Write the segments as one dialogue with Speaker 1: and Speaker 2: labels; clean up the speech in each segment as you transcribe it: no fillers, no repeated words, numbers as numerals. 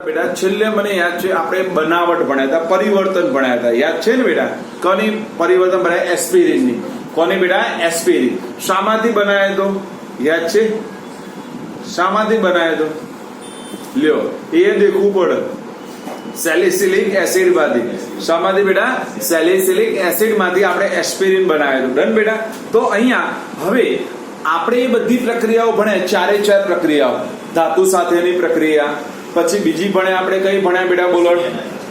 Speaker 1: बेटा छेल्ले मने याद छे आपणे बनावट भण्या था, परिवर्तन भण्या था, याद छे ने बेटा? कोनी परिवर्तन भण्या? एस्पिरिन नी। कोनी बेटा? एस्पिरिन। शामांथी बनाया तो याद छे? शामांथी बनाया तो ल्यो ए देखવું પડે। સેલિસિલિક એસિડ માંથી। શામાંથી બેટા? સેલિસિલિક એસિડ માંથી આપણે એસ્પિરિન બનાવ્યું। ડન બેટા? તો અહીંયા હવે આપણે એ બધી પ્રક્રિયાઓ ભણ્યા, ચારે ચાર પ્રક્રિયાઓ, ધાતુ સાથેની પ્રક્રિયા, પછી બીજી ભણ્યા આપણે કઈ ભણ્યા બેટા? બોલો।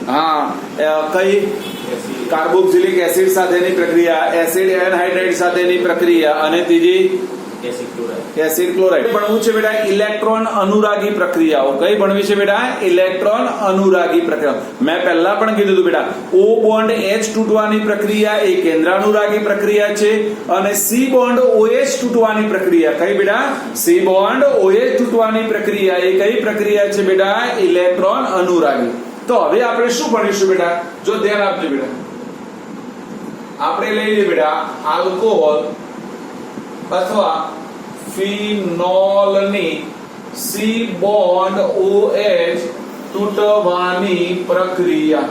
Speaker 1: હા, કઈ? કાર્બોક્સિલિક એસિડ સાથેની પ્રક્રિયા, એસિડ એનહાઇડ્રાઇડ સાથેની પ્રક્રિયા, અને ત્રીજી એસિડ ક્લોરાઇડ। ભણવું છે બેટા ઇલેક્ટ્રોન અનુરાગી પ્રક્રિયાઓ। કઈ ભણવી છે બેટા? ઇલેક્ટ્રોન અનુરાગી પ્રક્રિયાઓ। મેં પહેલા પણ કીધું હતું બેટા, O બોન્ડ H તૂટવાની પ્રક્રિયા એ કેન્દ્રાનુરાગી પ્રક્રિયા છે, અને C બોન્ડ OH તૂટવાની પ્રક્રિયા કઈ બેટા? C બોન્ડ OH તૂટવાની પ્રક્રિયા એ કઈ પ્રક્રિયા છે બેટા? ઇલેક્ટ્રોન અનુરાગી। તો હવે આપણે શું ભણીશું બેટા? જો ધ્યાન આપજો બેટા, આપણે લઈ લઈએ બેટા આલ્કોહોલ अथवा फिनोलनी C बॉन्ड OH तूटवानी प्रक्रिया।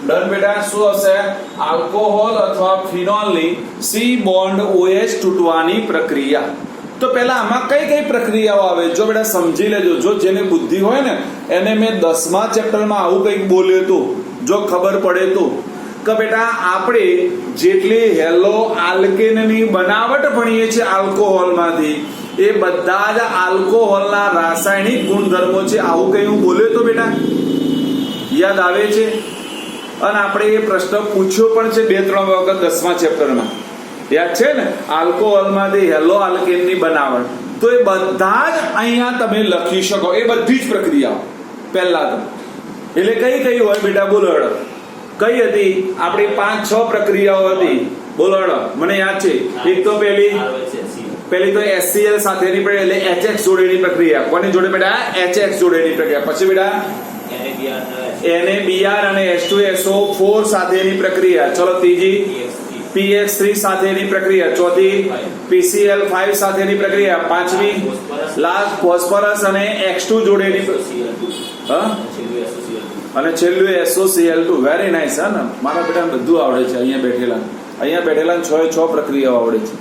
Speaker 1: डन बेटा? શું હશે? આલ્કોહોલ અથવા ફિનોલની C બોન્ડ OH તૂટવાની પ્રક્રિયા। તો પહેલા આમાં કઈ કઈ પ્રક્રિયાઓ આવે જો બેટા સમજી લેજો। જો જેને બુદ્ધિ હોય ને એને મેં 10મા ચેપ્ટરમાં આવું કંઈક બોલ્યો તો, જો ખબર પડે તો કે બેટા આપણે જેટલી હેલો આલ્કેનની બનાવટ ભણીએ છીએ આલ્કોહોલમાંથી, એ બધા જ આલ્કોહોલના રાસાયણિક ગુણધર્મો છે। આવું કઈ હું બોલ્યો તો બેટા? યાદ આવે છે? અને આપણે એ પ્રશ્ન પૂછ્યો પણ છે 2-3 વખત 10મા ચેપ્ટરમાં, યાદ છે ને? આલ્કોહોલમાંથી હેલો આલ્કેનની બનાવટ, તો એ બધા જ અહીંયા તમે લખી શકો, એ બધી જ પ્રક્રિયાઓ પહેલા તો। એટલે કઈ કઈ હોય બેટા? બોલો। કઈ હતી આપણી? 5-6 પ્રક્રિયાઓ હતી। બોલો મને યાદ છે। એક તો પહેલી તો HCl સાથેની એટલે HX જોડેની પ્રક્રિયા। કોની જોડે બેટા? HX જોડેની પ્રક્રિયા। પછી બેટા NaBr અને H2SO4 સાથેની પ્રક્રિયા। ચલો ત્રીજી PX3 સાથેની પ્રક્રિયા। ચોથી PCl5 સાથેની પ્રક્રિયા। પાંચમી લાસ્ટ ફોસ્ફરસ અને X2 જોડેની। હા, અને છેલ્લું SOCl2। Very nice. હા ને, મારા બેટા બધું આવડે છે। અહીંયા બેઠેલા 6 પ્રક્રિયાઓ આવડે છે।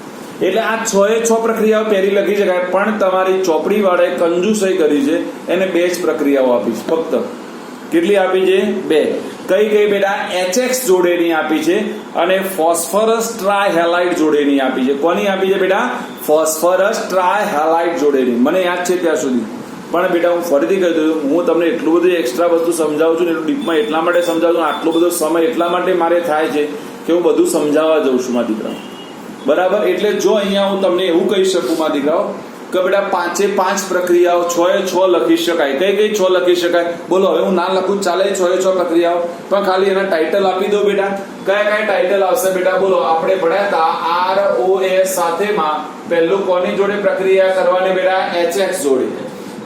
Speaker 1: એટલે આ 6 પ્રક્રિયાઓ પહેલી લખી શકાય, પણ તમારી ચોપડી વાળાએ કંજૂસાઈ કરી છે, એને 2 જ પ્રક્રિયાઓ આપી છે ફક્ત। કેટલી આપી છે? 2। કઈ કઈ બેટા? HX જોડેની આપી છે અને ફોસ્ફરસ ટ્રાયહેલાઇડ જોડેની આપી છે। કોની આપી છે બેટા? ફોસ્ફરસ ટ્રાયહેલાઇડ જોડેની। મને યાદ છે ત્યાં સુધી, પણ બેટા હું ફરીથી કહી દઉં, હું તમને એટલું બધું એક્સ્ટ્રા વસ્તુ સમજાવું છું ને, એટલું ડીપમાં એટલા માટે સમજાવું છું, આટલો બધો સમય એટલા માટે મારે થાય છે કે હું બધું સમજાવવા જઉં છું મારા દીકરાઓ, બરાબર? એટલે જો અહીંયા હું તમને એવું કહી શકું મારા દીકરાઓ કે બેટા 5-5 પ્રક્રિયાઓ 6 લખી શકાય। કઈ કઈ 6 લખી શકાય? બોલો। હવે હું ના લખું ચાલે 6 પ્રક્રિયાઓ, પણ ખાલી એના ટાઇટલ આપી દો બેટા। કયા કયા ટાઇટલ આવશે બેટા? બોલો। આપણે ભણ્યા હતા ROS સાથેમાં પહેલું કોની જોડે પ્રક્રિયા કરવાની બેટા? HX જોડે।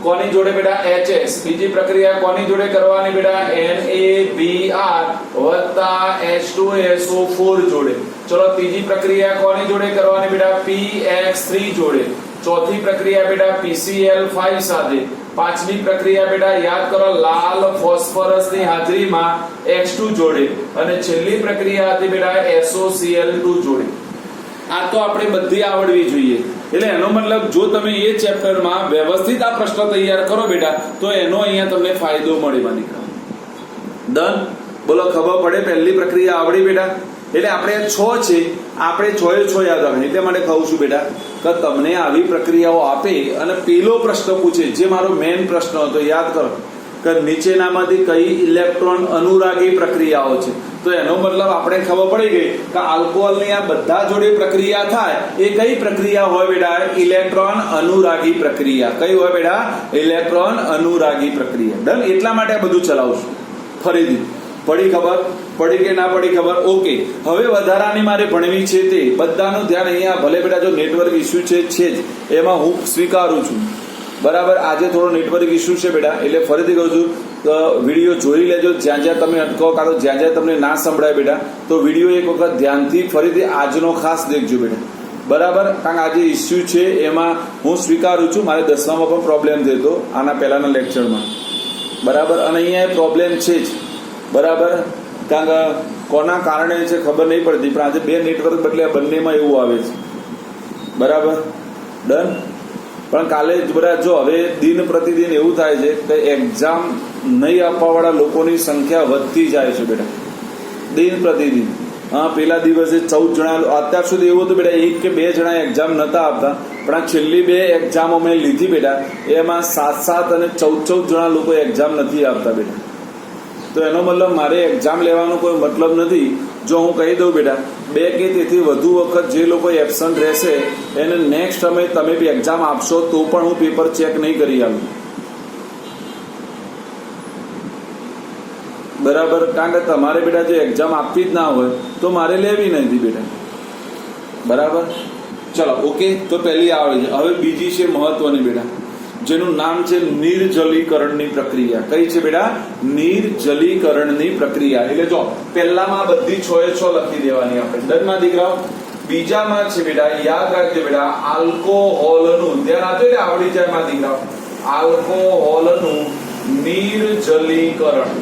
Speaker 1: કોની જોડે બેટા? HS। બીજી પ્રક્રિયા કોની જોડે કરવાની બેટા? NaBr વત્તા H2SO4 જોડે। ચલો ત્રીજી પ્રક્રિયા કોની જોડે કરવાની બેટા? PX3 જોડે। ચોથી પ્રક્રિયા બેટા PCl5 સાથે। પાંચમી પ્રક્રિયા બેટા યાદ કરો, લાલ ફોસ્ફરસની હાજરીમાં X2 જોડે। અને છેલ્લી પ્રક્રિયા હતી બેટા SOCl2 જોડે। આ તો આપણે બધી આવડવી જોઈએ। એટલે એનો મતલબ જો તમે એ ચેપ્ટરમાં વ્યવસ્થિત આ પ્રશ્ન તૈયાર કરો બેટા, તો એનો અહીંયા તમને ફાયદો મળે માની। ડન? બોલો, ખબર પડે? પહેલી પ્રક્રિયા આવડી બેટા? એટલે આપણે 6 છે, આપણે 6 યાદ રાખે। એટલે માટે કહું છું બેટા કે તમને આવી પ્રક્રિયાઓ આપે અને પેલો પ્રશ્ન પૂછે, જે મારો મેઇન પ્રશ્ન હતો, યાદ કરો કે નીચેનામાંથી કઈ ઇલેક્ટ્રોન અનુરાગી પ્રક્રિયાઓ છે? તો એનો મતલબ આપણે ખબર પડી ગઈ કે આલ્કોહોલની આ બધા જોડે પ્રક્રિયા થાય એ કઈ પ્રક્રિયા હોય બેટા? ઇલેક્ટ્રોન અનુરાગી પ્રક્રિયા। કઈ હોય બેટા? ઇલેક્ટ્રોન અનુરાગી પ્રક્રિયા। ડન? એટલા માટે આ બધું ચલાવશું। ફરીથી પડી ખબર? પડી કે ના પડી ખબર? ઓકે। હવે વધારાની મારે ભણવી છે તે બધાનું ધ્યાન અહીંયા, ભલે બેટા જો નેટવર્ક ઇસ્યુ છે જ, એમાં હું સ્વીકારું છું, બરાબર? આજે થોડો નેટવર્ક ઇસ્યુ છે બેટા, એટલે ફરીથી કહું છું વિડીયો જોઈ લેજો। જ્યાં જ્યાં તમે અટકો, કાં તો જ્યાં જ્યાં તમને ના સંભળાય બેટા, તો વિડીયો એક વખત ધ્યાનથી ફરીથી આજનો ખાસ દેખજો બેટા, બરાબર? કારણ કે આજે ઇસ્યુ છે એમાં હું સ્વીકારું છું, મારે 10મામાં પણ પ્રોબ્લેમ થયો હતો આના પહેલાના લેક્ચરમાં, બરાબર. અને અહીંયા પ્રોબ્લેમ છે જ, બરાબર, કારણ કે કોના કારણે છે ખબર નહીં પડતી, પણ આજે બે નેટવર્ક બદલે બંનેમાં એવું આવે છે, બરાબર. ડન. પણ કાલે બધા જો હવે દિન પ્રતિદિન એવું થાય છે કે એક્ઝામ નહીં આપવાવાળા લોકોની સંખ્યા વધતી જાય છે બેટા, દિન પ્રતિદિન. હા, પેલા દિવસે 14 જણા, અત્યાર સુધી એવું હતું બેટા 1 કે 2 જણા એક્ઝામ નતા આપતા, પણ આ છેલ્લી 2 એક્ઝામો મેં લીધી બેટા, એમાં 7 અને 14 જણા લોકો એક્ઝામ નથી આપતા બેટા. તો એનો મતલબ મારે એક્ઝામ લેવાનો કોઈ મતલબ નથી. જો હું કહી દઉં બેટા 2 કે તેથી વધુ વખત જે લોકો એબસન્ટ રહેશે એને નેક્સ્ટ સમય તમે બી એક્ઝામ આપશો તો પણ હું પેપર ચેક નહીં કરી આવું, બરાબર. કારણ કે તમારે બેટા જો એક્ઝામ આપવી જ ના હોય તો મારે લેવી નથી બેટા, બરાબર. ચલો ઓકે. તો પહેલી આવડી છે. હવે બીજી છે મહત્વની બેટા, જેનું નામ છે નિર્જલીકરણની પ્રક્રિયા. કઈ છે બેટા? નિર્જલીકરણની પ્રક્રિયા. એટલે જો પહેલામાં બધી 6 એ 6 લખી દેવાની આપણે. ડનમાં દીકરાઓ. બીજામાં છે બેટા, યાદ રાખજો બેટા, આલ્કોહોલનું, ધ્યાન આપજો એટલે આવડી જાય માં દીકરાઓ, આલ્કોહોલનું નિર્જલીકરણ.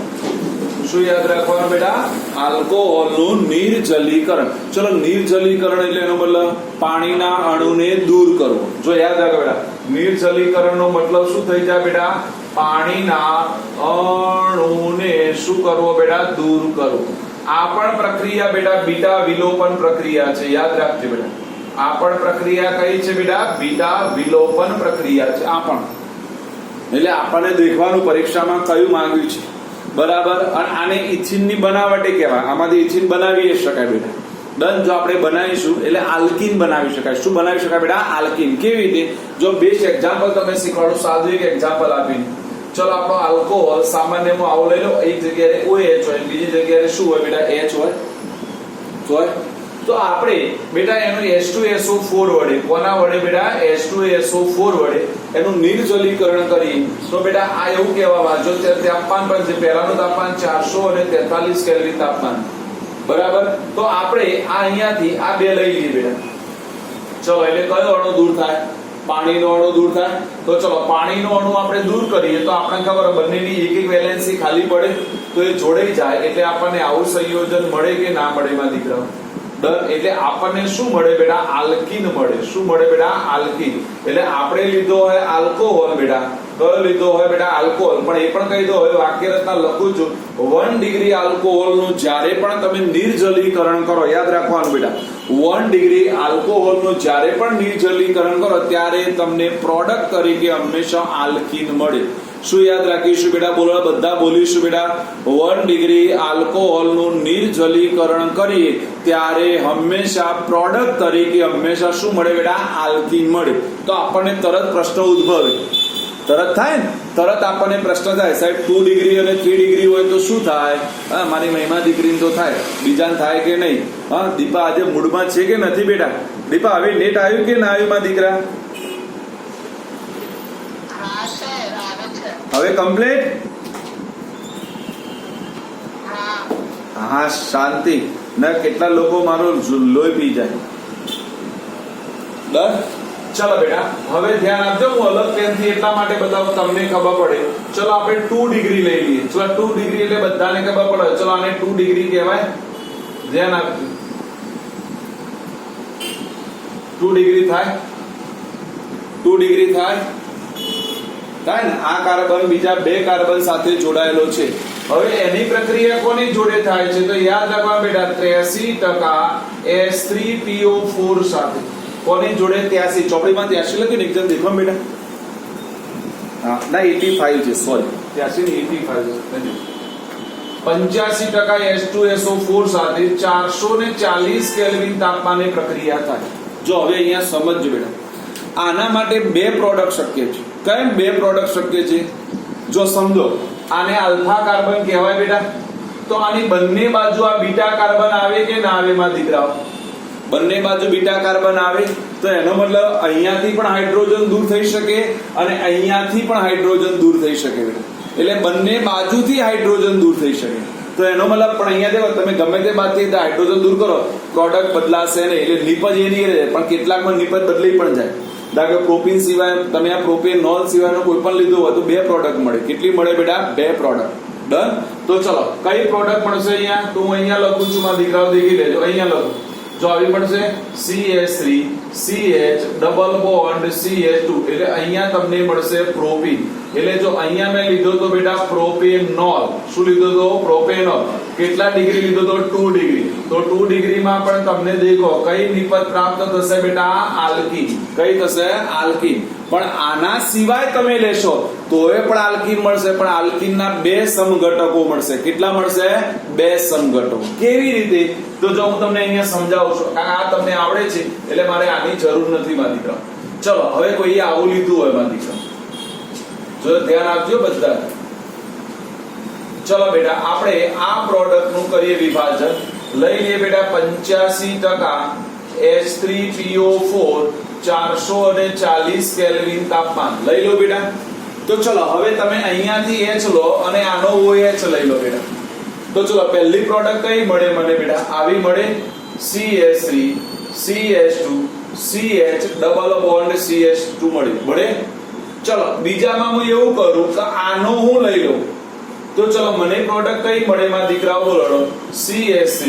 Speaker 1: શું યાદ રાખવાનું બેટા? આલ્કોહોલનું નિર્જલીકરણ. ચલો, નિર્જલીકરણ એટલે એનો મતલબ પાણીના અણુને દૂર કરવો. જો યાદ રાખો બેટા, નિર્જલીકરણનો મતલબ શું થઈ જાય બેટા? પાણીના અણુને શું કરવો બેટા? દૂર કરવો. આ પણ પ્રક્રિયા બેટા બીટા વિલોપન પ્રક્રિયા છે. યાદ રાખજો બેટા, આ પણ પ્રક્રિયા કઈ છે બેટા? બીટા વિલોપન પ્રક્રિયા છે. આ પણ એટલે આપણને દેખવાનું પરીક્ષામાં કયું માંગ્યું છે, બરાબર. અને આને ઇથિનની બનાવટે કહેવાય. આમાંથી ઇથિન બનાવી શકાય બેટા. ડન. જો આપણે બનાવીશું એટલે આલ્કીન બનાવી શકાય. શું બનાવી શકાય બેટા? આલ્કીન. કેવી રીતે? જો બેસ્ટ એક્ઝામ્પલ તમે શીખવાડો, સાદું એક એક્ઝામ્પલ આપીને. ચલો, આપણો આલ્કોહોલ સામાન્યમાં આવું લઈ લો. એક જગ્યાએ OH હોય, બીજી જગ્યાએ શું હોય બેટા? H હોય. તો આપણે બેટા એનું H2SO4 વડે, કોના વડે બેટા? H2SO4 વડે એનું નિર્જલીકરણ કરી તો બેટા આ એવું કહેવામાં, જો તાપમાન પણ છે, પહેલાનું તાપમાન 443 કેલ્વિન તાપમાન, બરાબર. તો આપણે આ અહીંયાથી આ બે લઈ લઈએ બેટા. ચલો, એટલે કયો અણુ દૂર થાય? પાણીનો અણુ દૂર થાય. તો ચલો, પાણીનો અણુ આપણે દૂર કરીએ તો આપણને ખબર બંનેની એક વેલેન્સી ખાલી પડે, તો એ જોડાઈ જાય એટલે આપણને આવું સંયોજન મળે કે ના મળે માં દીકરાઓ? ડન. એટલે આપણને શું મળે બેટા? આલ્કીન મળે. શું મળે બેટા? આલ્કીન. એટલે આપણે લીધો હોય આલ્કોહોલ બેટા. કયો લીધો હોય બેટા? આલ્કોહોલ. પણ એ પણ કહી દો, હવે વાક્ય રચના લખું છું, 1 ડિગ્રી આલ્કોહોલનું જ્યારે પણ તમે નિર્જલીકરણ કરો, યાદ રાખવાનું બેટા, 1 ડિગ્રી આલ્કોહોલનું જ્યારે પણ નિર્જલીકરણ કરો ત્યારે તમને પ્રોડક્ટ તરીકે હંમેશા આલ્કીન મળે. શું યાદ રાખીશું બેટા? બોલો, બધા બોલીશું બેટા. 1 ડિગ્રી આલ્કોહોલનું નિર્જલીકરણ કરીએ ત્યારે હંમેશા પ્રોડક્ટ તરીકે હંમેશા શું મળે બેટા? આલ્કીન મળે. તો આપણને તરત પ્રશ્ન ઉદ્ભવે, તરત થાય ને, તરત આપણને પ્રશ્ન થાય, સાહેબ 2 ડિગ્રી અને 3 ડિગ્રી હોય તો શું થાય? હા, મારી મહિમા દીકરીને તો થાય, બીજાને થાય કે નહીં? હા, દીપા આજે મૂડમાં છે કે નથી બેટા? દીપા હવે નેટ આવ્યું કે ના આવ્યું માં દીકરા? હવે કમ્પ્લીટ? હા, શાંતિ. ના, કેટલા લોકો મારો લોહી પી જાય. ડન. ચલો બેટા, હવે ધ્યાન આપજો. હું અલગ પેનથી એટલા માટે બતાવું તમને ખબર પડે. ચલો, આપણે 2 ડિગ્રી લઈ લઈએ. ચલો, 2 ડિગ્રી એટલે બધાને ખબર પડે. ચલો, આને 2 ડિગ્રી કહેવાય. ધ્યાન આપજો. 2 ડિગ્રી થાય. 2 ડિગ્રી થાય ને? આ કાર્બન બીજા 2 કાર્બન સાથે જોડાયેલો છે. હવે એની પ્રક્રિયા કોની જોડે થાય છે? તો યાદ રાખવા બેટા, 83% H3PO4 સાથે. કોની જોડે? 83. ચોપડીમાં 83 લખ્યું ને, એકદમ દેખવા બેટા. હા, ના 85 છે, સોરી, 83 ને 85 છે. 85% H2SO4 સાથે 440 કેલ્વિન તાપમાને પ્રક્રિયા થાય. જો હવે અહીંયા સમજજો બેટા, આના માટે 2 પ્રોડક્ટ શક્ય છે. કેમ 2 પ્રોડક્ટ શક્ય છે? જો સમજો, આને આલ્ફા કાર્બન કહેવાય બેટા. તો આની બંને બાજુ આ બીટા કાર્બન આવે કે ના આવે માં દીકરાઓ? બંને બાજુ બીટા કાર્બન આવે તો એનો મતલબ અહીંયાથી પણ હાઇડ્રોજન દૂર થઈ શકે અને અહીંયાથી પણ હાઇડ્રોજન દૂર થઈ શકે બેટા. એટલે બંને બાજુથી હાઇડ્રોજન દૂર થઈ શકે. તો એનો મતલબ પણ અહીંયા દેખો, તમે ગમે તે બાજુથી હાઇડ્રોજન દૂર કરો, પ્રોડક્ટ બદલાશે નહીં. એટલે નિપજ એ નહીં રહે, પણ કેટલાકમાં નિપજ બદલી પણ જાય. ધારો કે પ્રોપીન સિવાય તમે આ પ્રોપેનોલ સિવાયનો કોઈ પણ લીધો હોય તો 2 પ્રોડક્ટ મળે. કેટલી મળે બેટા? 2 પ્રોડક્ટ. ડન. તો ચલો કઈ પ્રોડક્ટ મળશે અહીંયા? તો હું અહીંયા લખું છું, મારા દીકરાઓ દેખી લેજો. અહીંયા લખું જો આવી મળશે CH3 CH double bond CH2 એટલે અહીંયા તમને મળશે પ્રોપીન. એટલે જો અહીંયા મેં લીધો તો બેટા પ્રોપેનોલ. શું લીધો તો? પ્રોપેનોલ. કેટલા ડિગ્રી લીધો તો? 2 ડિગ્રી. તો 2 ડિગ્રીમાં પણ તમને દેખો કઈ નિપજ પ્રાપ્ત થશે બેટા? આલ્કીન. કઈ થશે? આલ્કીન. પણ આના સિવાય તમે લેશો તોય પણ આલ્કીન મળશે, પણ આલ્કીનના 2 સમઘટકો મળશે. કેટલા મળશે? 2 સમઘટકો. કેવી રીતે? તો જો હું તમને અહીંયા સમજાવું છું, કારણ આ તમને આવડે છે એટલે મારે આની જરૂર નથી મારા દીકરા. ચલો હવે કોઈ આવું લીધું હોય મારા દીકરા, જો ધ્યાન આપજો બધા. ચલો બેટા આપણે આ પ્રોડક્ટ નું કરીએ વિભાજન. લઈ લઈએ બેટા 85% H3PO4 440 કેલ્વિન તાપમાન લઈ લો બેટા. તો ચલો હવે તમે અહીંયાથી H લો અને આનો OH લઈ લો બેટા. તો ચલો પહેલી પ્રોડક્ટ કઈ મળે મને બેટા? આવી મળે CH3 CH2 CH double bond CH2 મળે. ચલો બીજામાં હું એવું કરું કે આનો હું લઈ લઉં. તો ચલો મને પ્રોડક્ટ કઈ મળે માં દીકરાઓ બોલો? CH3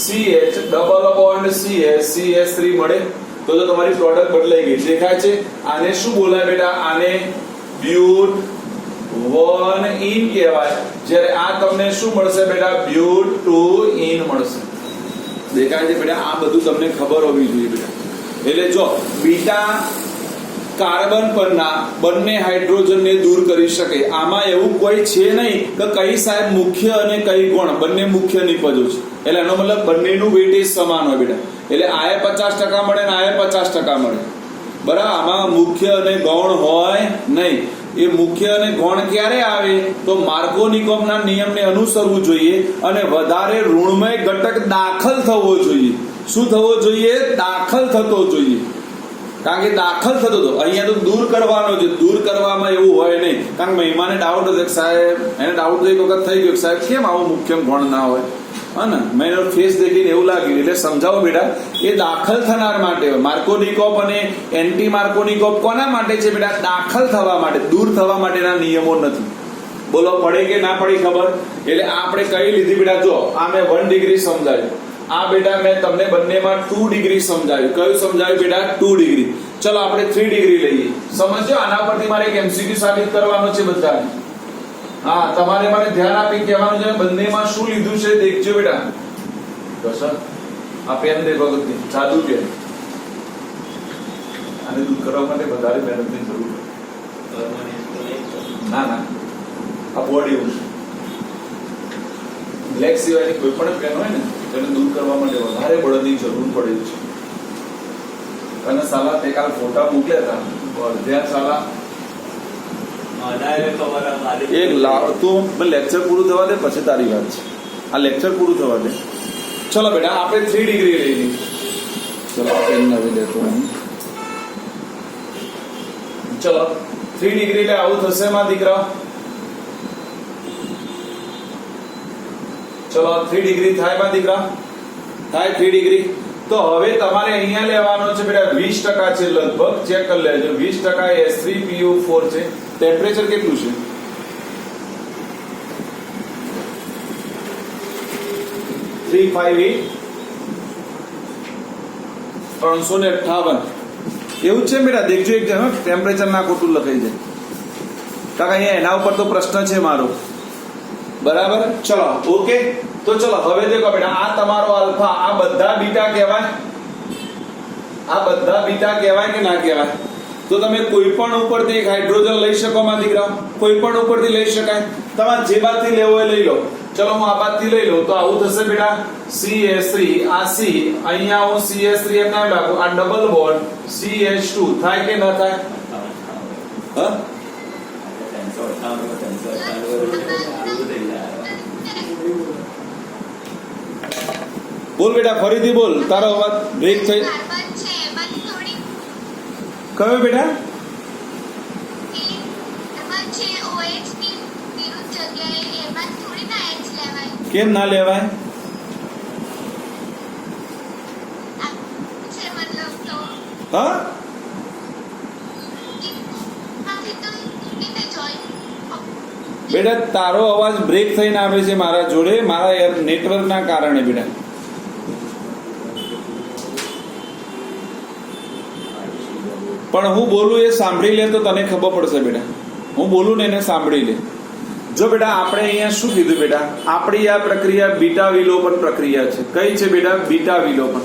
Speaker 1: CH double bond CH3 મળે. તો તમારી પ્રોડક્ટ બદલાઈ ગઈ. દેખાય છે? આને શું બોલાય બેટા? આને બ્યુટ 1 ઇન કહેવાય. જ્યારે આ તમને શું મળશે બેટા? બ્યુટ 2 ઇન મળશે. દેખાય છે બેટા? આ બધું તમને ખબર હોવી જોઈએ બેટા. એટલે જો બીટા કાર્બન પરના બંને હાઇડ્રોજનને દૂર કરી શકે. આમાં એવું કોઈ છે નહીં કે કઈ સાહેબ મુખ્ય અને કઈ ગૌણ. બંને મુખ્ય નિપજો છે એટલે એનો મતલબ બંનેનું વેટેજ સમાન હોય બેટા. એટલે આએ 50% મળે ને આએ 50% મળે. બરાબર? આમાં મુખ્ય અને ગૌણ હોય નહીં. એ મુખ્ય અને ગૌણ ક્યારે આવે? તો માર્કોનિકોવના નિયમને અનુસરવું જોઈએ અને વધારે ઋણમય ઘટક દાખલ થવો જોઈએ. શું થવો જોઈએ? દાખલ થતો જોઈએ. કારણ કે દાખલ થતો હતો અહીંયા તો દૂર કરવાનો છે. દૂર કરવામાં એવું હોય નહીં. કારણ કે મહેમાને ડાઉટ હતો કે સાહેબ, એને ડાઉટ એક વખત થઈ ગયો સાહેબ કેમ આવું મુખ્ય ગૌણ ના હોય. હા ને, મેં એનો ફેસ દેખીને એવું લાગ્યું. એટલે સમજાવો બેટા, એ દાખલ થનાર માટે હોય. માર્કોનિકોવ અને એન્ટી માર્કોનિકોવ કોના માટે છે બેટા? દાખલ થવા માટે. દૂર થવા માટેના નિયમો નથી. બોલો પડે કે ના પડી ખબર? એટલે આપણે કઈ લીધી બેટા? જો આ મેં 1 ડિગ્રી સમજાવ્યું. આ બેટા મેં તમને બંનેમાં 2 ડિગ્રી સમજાવ્યું. કયું સમજાવ્યું બેટા? 2 ડિગ્રી. ચલો આપણે 3 ડિગ્રી લઈએ. સમજ્યો? આના પરથી મારે એક MCQ સાબિત કરવાનો છે બધાને. હા, તમારે મારે ધ્યાન આપી કહેવાનું છે બંનેમાં શું લીધું છે દેખજો બેટા. બસ આ પેન દેખો, જાદુ પેન. આને દૂર કરવા માટે વધારે મહેનતની જરૂર ના ના. આ બોડી બ્લેક સિવાયની કોઈ પણ પેન હોય ને તેને દૂર કરવા માટે વધારે બળદની જરૂર પડે છે. અને સાલા તે કાલ ફોટા મોકલ્યા હતા ત્યાં સાલા એક લાવ તું લેક્ચર પૂરું થવા દે પછી તારી વાત છે. આ લેક્ચર પૂરું થવા દે. ચલો બેટા આપણે 3 ડિગ્રી લઈ લઈએ. ચલો પેન હવે લેતો હું. ચલો 3 ડિગ્રી એટલે આવું થશે માં દીકરા. ચલો 3 ડિગ્રી થાય માં દીકરા? થાય 3 ડિગ્રી. તો હવે તમારે અહીંયા લેવાનો છે બેટા 20% છે લગભગ. ચેક કરી લેજો. 20% H3PO4 છે. ટેમ્પરેચર કેટલું છે? 358 358 એવું છે બેટા. દેખજો એક ટેમ્પરેચર ના ખોટું લખાઈ જાય. કાકા અહીંયા એના ઉપર તો પ્રશ્ન છે મારો. બરાબર? ચલો ઓકે. તો ચલો હવે દેખો બેટા, આ તમારો આલ્ફા, આ બધા બીટા કહેવાય. આ બધા બીટા કહેવાય કે ના કહેવાય? તો તમે કોઈ પણ ઉપરથી એક હાઇડ્રોજન લઈ શકો માં દીકરા. કોઈ પણ ઉપરથી લઈ શકાય. તમારે જે બાદથી લેવો એ લઈ લો. ચલો હું આ બાદથી લઈ લઉં તો આવું થશે બેટા CH3 આ C અહીંયા હું CH3 એમ નામ રાખું. આ ડબલ બોન્ડ CH2 થાય કે ના થાય? હા બોલ બેટા, ફરીથી બોલ. તારો અવાજ બ્રેક થઈ. કયો બેટા? કેમ ના લેવાય? હા બેટા તારો અવાજ બ્રેક થઈને આવે છે મારા જોડે, મારા નેટવર્કના કારણે બેટા. પણ હું બોલું એ સાંભળી લે તો તને ખબર પડશે બેટા. હું બોલું ને એને સાંભળી લે. જો બેટા આપણે અહીંયા શું કીધું બેટા, આપણી આ પ્રક્રિયા બીટા વિલોપન પ્રક્રિયા છે. કઈ છે બેટા? બીટા વિલોપન.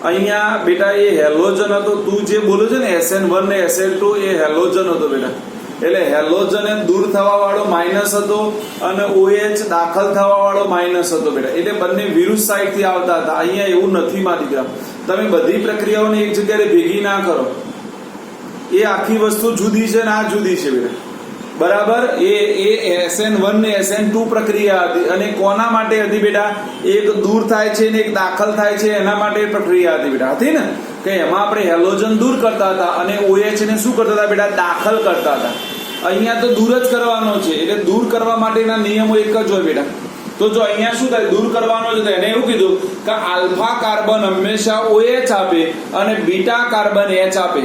Speaker 1: અહીંયા બેટા એ હેલોજન હતો, તું જે બોલું છે ને SN1 ને SN2 એ હેલોજન હતો બેટા. એટલે હેલોજન દૂર થવા વાળો માઇનસ હતો અને OH દાખલ થવા વાળો માઇનસ હતો બેટા. એટલે બંને વિરુદ્ધ સાઈડ થી આવતા હતા. અહીંયા એવું નથી મારી દીકરા. તમે બધી પ્રક્રિયાઓને એક જગ્યાએ ભેગી ના કરો. એ આખી વસ્તુ જુદી છે ને આ જુદી છે બેટા. બરાબર. એ SN1 ને SN2 પ્રક્રિયા હતી અને કોના માટે હતી બેટા? એક દૂર થાય છે ને એક દાખલ થાય છે એના માટે પ્રક્રિયા હતી બેટા. હતી ને કે એમાં આપણે હેલોજન દૂર કરતા હતા અને OH ને શું કરતા હતા બેટા? દાખલ કરતા હતા. અહીંયા તો દૂર જ કરવાનો છે. એટલે દૂર કરવા માટેના નિયમો એક જ હોય બેટા. તો જો અહીંયા શું થાય? દૂર કરવાનો છે તો એને એવું કીધું કે આલ્ફા કાર્બન હંમેશા OH આપે અને બીટા કાર્બન H આપે.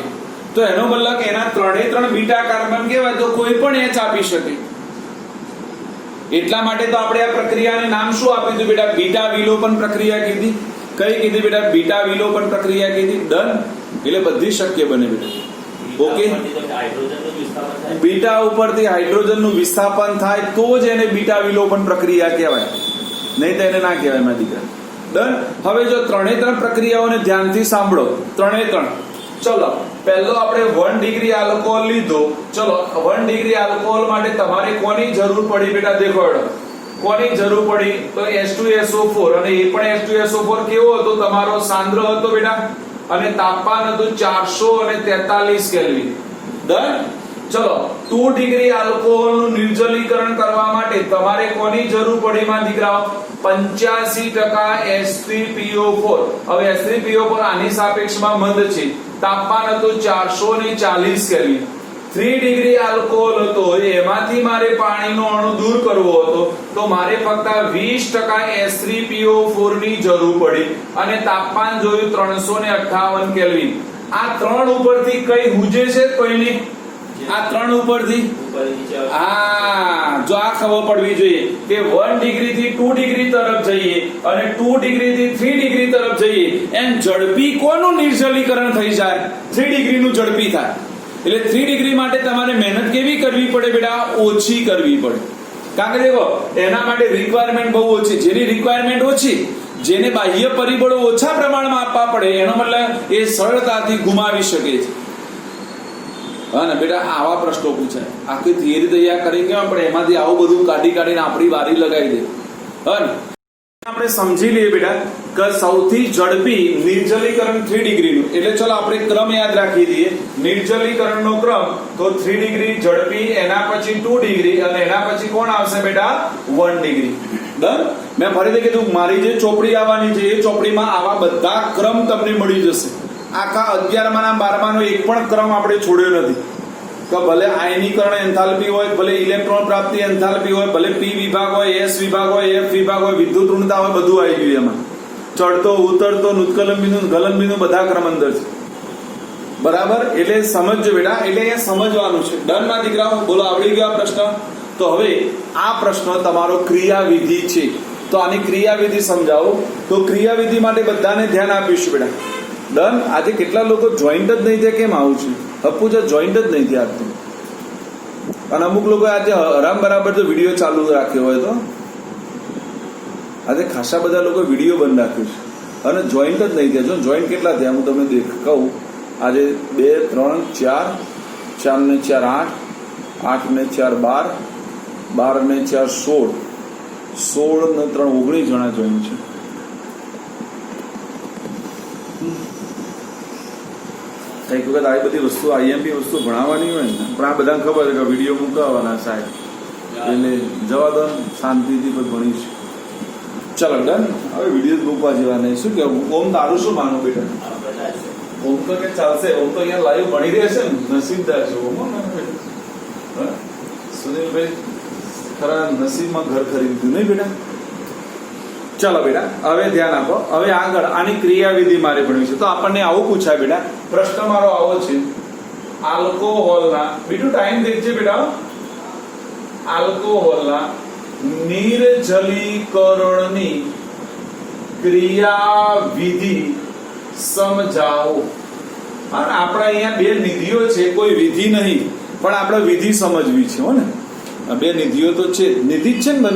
Speaker 1: તો એનો મતલબ એના 3 બીટા કાર્બન કહેવાય તો કોઈ પણ H આપી શકે. એટલા માટે તો આપણે આ પ્રક્રિયાને નામ શું આપ્યું હતું બેટા? બીટા વિલોપન પ્રક્રિયા કીધી. કઈ કીધી બેટા? બીટા વિલોપન પ્રક્રિયા કીધી. ડન. એટલે બધી શક્ય બને બેટા. ઓકે. બીટા ઉપરથી હાઇડ્રોજનનું વિસ્થાપન થાય તો જ એને બીટા વિલોપન પ્રક્રિયા કહેવાય, નહીં તો એને ના કહેવાય મારી દીકરા. ડન. હવે જો 3 પ્રક્રિયાઓને ધ્યાનથી સાંભળો. 3. ચલો પહેલો આપણે 1 ડિગ્રી આલ્કોહોલ લીધો. ચલો 1 ડિગ્રી આલ્કોહોલ માટે તમારે કોની જરૂર પડી બેટા? દેખો કોની જરૂર પડી? તો H2SO4. અને એ પણ H2SO4 કેવો હતો? તમારો સાંદ્ર હતો બેટા અને તાપમાન હતું 443 કેલ્વિન. ડન. ચલો 2 ડિગ્રી આલ્કોહોલનું નિર્જલીકરણ કરવા માટે તમારે કોની જરૂર પડી માં દીકરાઓ? 85% H3PO4. હવે H3PO4 આની સાપેક્ષમાં મંદ છે. તાપમાન હતું 440 કેલ્વિન. 3 ડિગ્રી આલ્કોહોલ હતો, એમાંથી મારે પાણીનો અણુ દૂર કરવો હતો તો મારે ફક્ત 20% H3PO4 ની જરૂર પડી અને તાપમાન જોયું 358 કેલ્વિન. આ 3 ઉપરથી કઈ હુજે છે? કોઈની આ 3 ઉપરથી જો આ ખબર પડવી જોઈએ કે 1 ડિગ્રી થી 2 ડિગ્રી તરફ જઈએ અને 2 ડિગ્રી થી 3 ડિગ્રી તરફ જઈએ એમ ઝડપી કોનું નિર્જલીકરણ થઈ જાય? 3 ડિગ્રીનું ઝડપી થાય. એટલે 3 ડિગ્રી માટે તમારે મહેનત કેવી કરવી પડે બેટા? ઓછી કરવી પડે. કારણ કે દેખો એના માટે રિક્વાયરમેન્ટ બહુ ઓછી. જેની રિક્વાયરમેન્ટ ઓછી, જેને બાહ્ય પરિબળો ઓછા પ્રમાણમાં આપવા પડે, એનો મતલબ એ સરળતાથી ગુમાવી શકે છે. હા ને બેટા, આવા પ્રશ્નો પૂછાય. આખી થિયરી તૈયાર કરી કેમ પણ એમાંથી આવું બધું કાઢીને આપણી વારી લગાવી દે. હા ને આપણે સમજી લઈએ બેટા કે સૌથી ઝડપી નિર્જલીકરણ 3 ડિગ્રીનું. એટલે ચલો આપણે ક્રમ યાદ રાખી દઈએ. નિર્જલીકરણનો ક્રમ તો 3 ડિગ્રી ઝડપી, એના પછી 2 ડિગ્રી અને એના પછી કોણ આવશે બેટા? 1 ડિગ્રી. ડન. મેં ફરીથી કીધું મારી જે ચોપડી આવવાની છે એ ચોપડીમાં આવા બધા ક્રમ તમને મળી જશે. આખા 11મા ના 12માનો એક પણ ક્રમ આપણે છોડ્યો નથી. કે ભલે આયનીકરણ એન્થાલ્પી હોય, ભલે ઇલેક્ટ્રોન પ્રાપ્તિ એન્થાલ્પી હોય, ભલે P વિભાગ હોય, S વિભાગ હોય, F વિભાગ હોય, વિદ્યુત ઋણતા હોય, બધું આવી ગયું એમાં. ચડતો ઉતરતો નુત્કલન બિંદુ ગલન બિંદુ બધા ક્રમ અંદર છે. બરાબર. એટલે સમજજો બેટા. એટલે અહીંયા સમજવાનું છે. ડન માં દીકરાઓ? બોલો આવડી ગયો આ પ્રશ્ન? તો હવે આ પ્રશ્ન તમારો ક્રિયાવિધિ છે. તો આની ક્રિયાવિધિ સમજાવો. તો ક્રિયાવિધિ માટે બધાને ધ્યાન આપીશું બેટા. ડન. આજે કેટલા લોકો જોઈન્ટ જ નહીં થયા? કેમ આવું છે? અપુજા જોઈન્ટ જ નહીં થયા આપતું. અને અમુક લોકો આજે હરામ બરાબર જો વિડીયો ચાલુ રાખ્યો હોય તો આજે ખાસા બધા લોકો વિડીયો બંધ રાખ્યો છે અને જોઈન્ટ જ નહીં થયા. જો જોઈન્ટ કેટલા થયા હું તમને કહું. આજે 2 3 4 4 ને 4 8 8 ને 4 12 12 ને 4 16 16 ને 3 19 જણા જોઈન્ટ છે. કઈક વખત આવી બધી વસ્તુ આઈએમપી વસ્તુ ભણાવવાની હોય ને પણ આ બધાને ખબર છે કે વિડીયો મૂકવાના સાહેબ, એટલે જવા દો શાંતિથી પણ ભણીશ. ચાલો ડન. હવે વિડીયો મૂકવા જેવા નહીં. શું કેવું? ઓમ તારું શું માનું બેટા? ઓમ તો કે ચાલશે. ઓમ તો અહીંયા લાઈવ ભણી રહેશે ને. નસીબદાર છે ઓમ. સુનિલભાઈ ખરા નસીબમાં ઘર ખરીદ્યું નહીં બેટા? ચાલો બેટા હવે ધ્યાન આપો. હવે આગળ આની ક્રિયાવિધિ મારે ભણવી છે. તો આપણને આવું પૂછાય બેટા, પ્રશ્ન મારો આવો છે. આલ્કોહોલના, બીજું ટાઈમ દેખજે બેટા. આલ્કોહોલના નિર્જલીકરણની ક્રિયાવિધિ સમજાવો. અને આપણે અહીંયા બે નિધિઓ છે, કોઈ વિધિ નહીં, પણ આપણે વિધિ સમજવી છે. હો ને, બે નિધિઓ તો છે, નિધિ જ છે ને.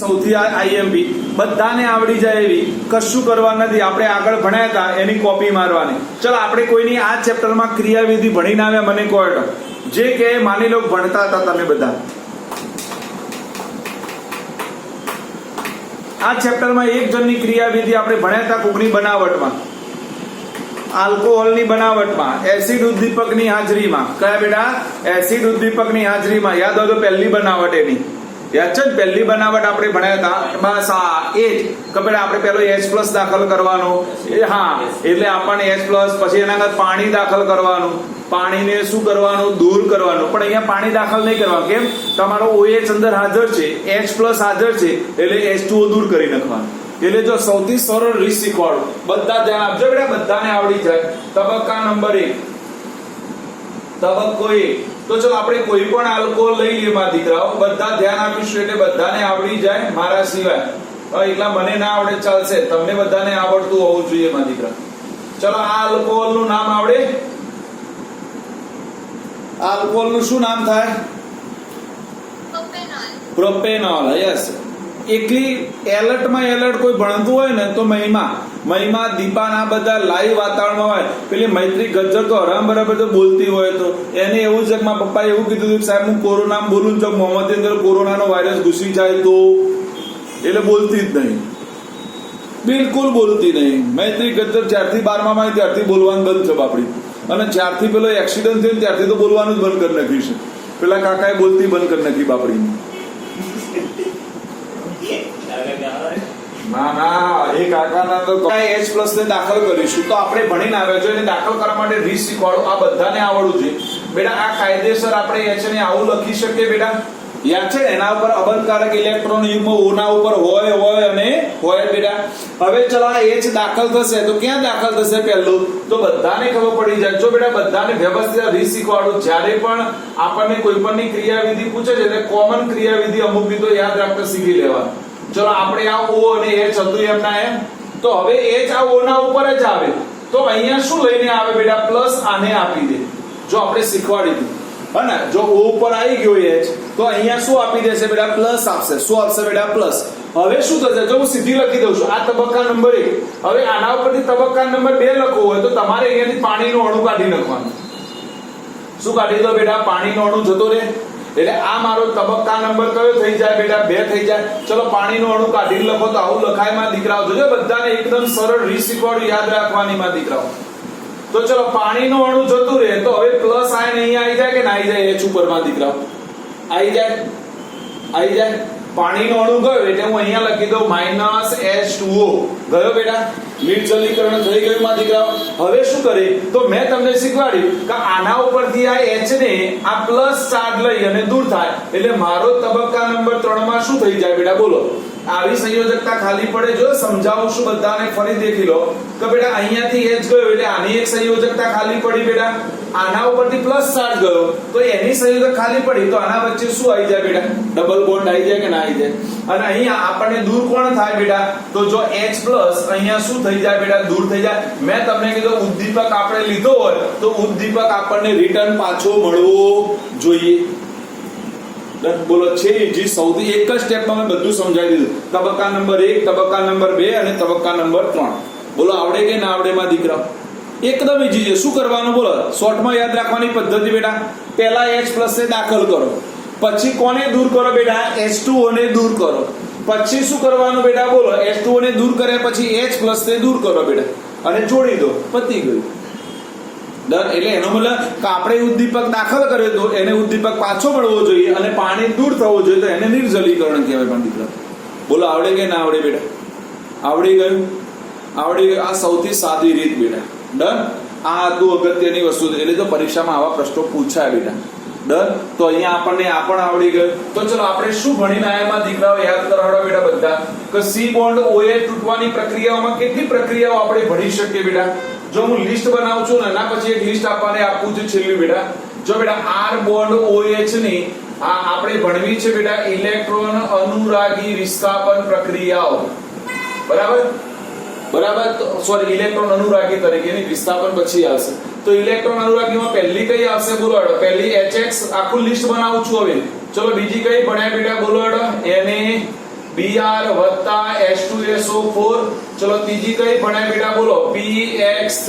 Speaker 1: સૌથી આઈએમપી બધાને આવડી જાય એવી કશું કરવા નથી. આપણે આગળ ભણ્યા હતા એની કોપી મારવાની. ચલો આપણે કોઈની આ ચેપ્ટરમાં ક્રિયાવિધિ ભણીને આવ્યા, મને કહો જે કે માની લો ભણતા હતા તમે બધા આ ચેપ્ટરમાં એક જણની ક્રિયાવિધિ આપણે ભણ્યા હતા કોકની બનાવટમાં, આલ્કોહોલની બનાવટમાં, એસિડ ઉદ્દીપકની હાજરીમાં. કયા બેટા? એસિડ ઉદ્દીપકની હાજરીમાં. યાદ હોય તો પહેલી બનાવટ એની યાદ છે ને? પહેલી બનાવટ આપણે ભણ્યા હતા. બસ આ એ જ કે આપણે પેલો H+ દાખલ કરવાનો. હા, એટલે આપણને H+, પછી એના અંદર પાણી દાખલ કરવાનું, પાણીને શું કરવાનું? દૂર કરવાનું. પણ અહીંયા પાણી દાખલ નહીં કરવાનું. કેમ? તમારો OH અંદર હાજર છે, H+ હાજર છે, એટલે H2O દૂર કરી નાખવાનું. એટલે જો સૌથી સરળ રીત શીખવાડો, બધા ધ્યાન આપજો બેટા, બધાને આવડી જાય. તબક્કા નંબર 1, તબક્કો 1. તો ચલો આપણે કોઈ પણ આલ્કોહોલ લઈ લઈએ મારા દીકરાઓ, બધા ધ્યાન આપીશું એટલે બધાને આવડી જાય મારા સિવાય. એટલા મને ના આવડે ચાલશે, તમને બધાને આવડતું હોવું જોઈએ મારા દીકરા. ચલો આ આલ્કોહોલ નું નામ આવડે? આલ્કોહોલ નું શું નામ થાય? પ્રોપેનોલ. યસ. એકલી એલર્ટમાં એલર્ટ કોઈ ભણતું હોય ને તો મહિમા દીપાન આ બધા લાઈવ વાતાવરણમાં હોય. પેલી મૈત્રી ગજ્જર તો હરામ બરાબર તો બોલતી હોય તો એને એવું છે કે મારા પપ્પાએ એવું કીધું હતું સાહેબ હું કોરોના બોલું તો મોહમ્મદની અંદર કોરોનાનો વાયરસ ઘૂસી જાય તો, એટલે બોલતી જ નહીં, બિલકુલ બોલતી નહીં. મૈત્રી ગજ્જર જ્યારથી 12માં આવી ત્યારથી બોલવાનું બંધ છે બાપડી, અને જ્યારથી પેલો એક્સિડન્ટ થયો ત્યારથી તો બોલવાનું જ બંધ કરી નાખ્યું છે. પેલા કાકાએ બોલતી બંધ કરી નાખી બાપડી. ના એ કાકાના તો H+ ને દાખલ કરીશું. તો આપણે ભણીને આવ્યા છો એને દાખલ કરવા માટે રીત શીખવાડો. આ બધાને આવડવું જોઈએ બેટા. આ કાયદેસર આપણે H ને આવું લખી શકીએ બેટા, યાદ છે? એના ઉપર અબંધકારક ઇલેક્ટ્રોન યુગ્મ ઓના ઉપર હોય અને હોય બેટા. હવે ચલો આ H દાખલ થશે તો ક્યાં દાખલ થશે પહેલું? તો બધાને ખબર પડી જાય. જો બેટા બધાને વ્યવસ્થિત રીત શીખવાડું. જ્યારે પણ આપણને કોઈ પણની ક્રિયાવિધિ પૂછે છે એટલે કોમન ક્રિયાવિધિ અમુક તો યાદ રાખતા શીખી લેવાનું. ચલો આપણે આ O અને H હતું એમના એમ, તો હવે H આ O ના ઉપર જ આવે તો અહીંયા શું લઈને આવે બેટા? પ્લસ આને આપી દે. જો આપણે શીખવાડી દીધું હે ને, જો O ઉપર આવી ગયો H તો અહીંયા શું આપી દેશે બેટા? પ્લસ આપશે. શું આપશે બેટા? પ્લસ. હવે શું થશે? જો હું સીધી લખી દઉં છું આ તબક્કા નંબર 1. હવે આના ઉપરથી તબક્કા નંબર 2 લખવો હોય તો તમારે અહીંયાથી પાણીનું અણુ કાઢી નાખવાનું. શું કાઢી દો બેટા? પાણીનો અણુ જતો રહે. એટલે આ મારો તબક્કા નંબર કયો થઈ જાય બેટા? 2 થઈ જાય. ચલો પાણીનો અણુ કાઢી લખો તો આવું લખાય માં દીકરાઓ. જોજો બધાને એકદમ સરળ રીત શીખવાડું યાદ રાખવાની માં દીકરાઓ. તો ચલો પાણીનો અણુ જતું રહે તો હવે પ્લસ આયન અહીંયા આવી જાય કે ના આવી જાય? H ઉપર માં દીકરાઓ આવી જાય, આવી જાય. પાણીનો અણુ ગયો એટલે હું અહીંયા લખી દઉં -H2O ગયો બેટા. નિર્જલીકરણ થઈ ગયું માં દીકરાઓ. હવે શું કરે તો મેં તમને શીખવાડ્યું કે આના ઉપરથી આ H ને આ પ્લસ ચાર્જ લઈ અને દૂર થાય એટલે મારો તબક્કા નંબર 3 માં શું થઈ જાય બેટા? બોલો. આવી સંયોજકતા ખાલી પડે. જો સમજાવું છું બધાને, ફરી દેખી લો કે બેટા અહીંયાથી H ગયો એટલે આની એક સંયોજકતા ખાલી પડી બેટા. આના ઉપરથી પ્લસ ચાર્જ ગયો તો એની સંયોજક ખાલી પડી તો આના વચ્ચે શું આવી જાય બેટા? ડબલ બોન્ડ આવી જાય કે ના આવી જાય? અને અહીંયા આપણને દૂર કોણ થાય બેટા? તો જો H+ અહીંયા શું થઈ જાય બેટા? દૂર થઈ જાય. મેં તમને કીધું ઉદ્દીપક આપણે લીધો હોય તો ઉદ્દીપક આપણને રિટર્ન પાછો મળવો જોઈએ. બોલો છે જી સૌથી એક જ સ્ટેપમાં મેં બધું સમજાવી દીધું. તબક્કા નંબર 1, તબક્કા નંબર 2 અને તબક્કા નંબર 3. બોલો આવડે કે ના આવડે માં દીકરા? એકદમ ઈજી છે. શું કરવાનું બોલો? શોર્ટમાં યાદ રાખવાની પદ્ધતિ બેટા. પહેલા H+ ને દાખલ કરો, પછી કોને દૂર કરો બેટા? H2O ને દૂર કરો. પછી શું કરવાનું બેટા? બોલો. H2O ને દૂર કર્યા પછી H+ ને દૂર કરો બેટા અને જોડી દો. પતી ગયું. એટલે એનો મતલબ કે આપણે ઉદ્દીપક દાખલ કર્યો તો એને ઉદ્દીપક પાછો મળવો જોઈએ અને પાણી દૂર થવું જોઈએ તો એને નિર્જલીકરણ કહેવાય. પણ દીકરા બોલો આવડે કે ના આવડે બેટા? આવડી ગયું? આવડી ગયું. આ સૌથી સાદી રીત બેટા. ડન. આ હતું અગત્યની વસ્તુ. એટલે તો પરીક્ષામાં આવા પ્રશ્નો પૂછાય બેટા. ડન. તો અહીંયા આપણને આ પણ આવડી ગયું. તો ચલો આપણે શું ભણીને આયામાં દીકરાઓ યાદ કરાવડો બેટા બધા કે C બોન્ડ OH તૂટવાની પ્રક્રિયાઓમાં કેટલી પ્રક્રિયાઓ આપણે ભણી શકીએ બેટા? જો હું લિસ્ટ બનાવું છું ને એના પછી એક લિસ્ટ આપવાને આપું છું છેલ્લું બેટા. જો બેટા R બોન્ડ OH ની આ આપણે ભણવી છે બેટા ઇલેક્ટ્રોન અનુરાગી વિસ્થાપન પ્રક્રિયાઓ. બરાબર સોરી ઇલેક્ટ્રોન અનુરાગી તરીકેની વિસ્થાપન પછી આવશે. તો ઇલેક્ટ્રોન અનુરાગીમાં પહેલી કઈ આવશે બોલો હેડો. પહેલી HX આખું લિસ્ટ બનાવું છું હવે. ચલો બીજી કઈ ભણ્યા બેટા બોલો હેડો. NaBr H2SO4. ચલો ત્રીજી કઈ ભણ્યા બેટા બોલો PX3.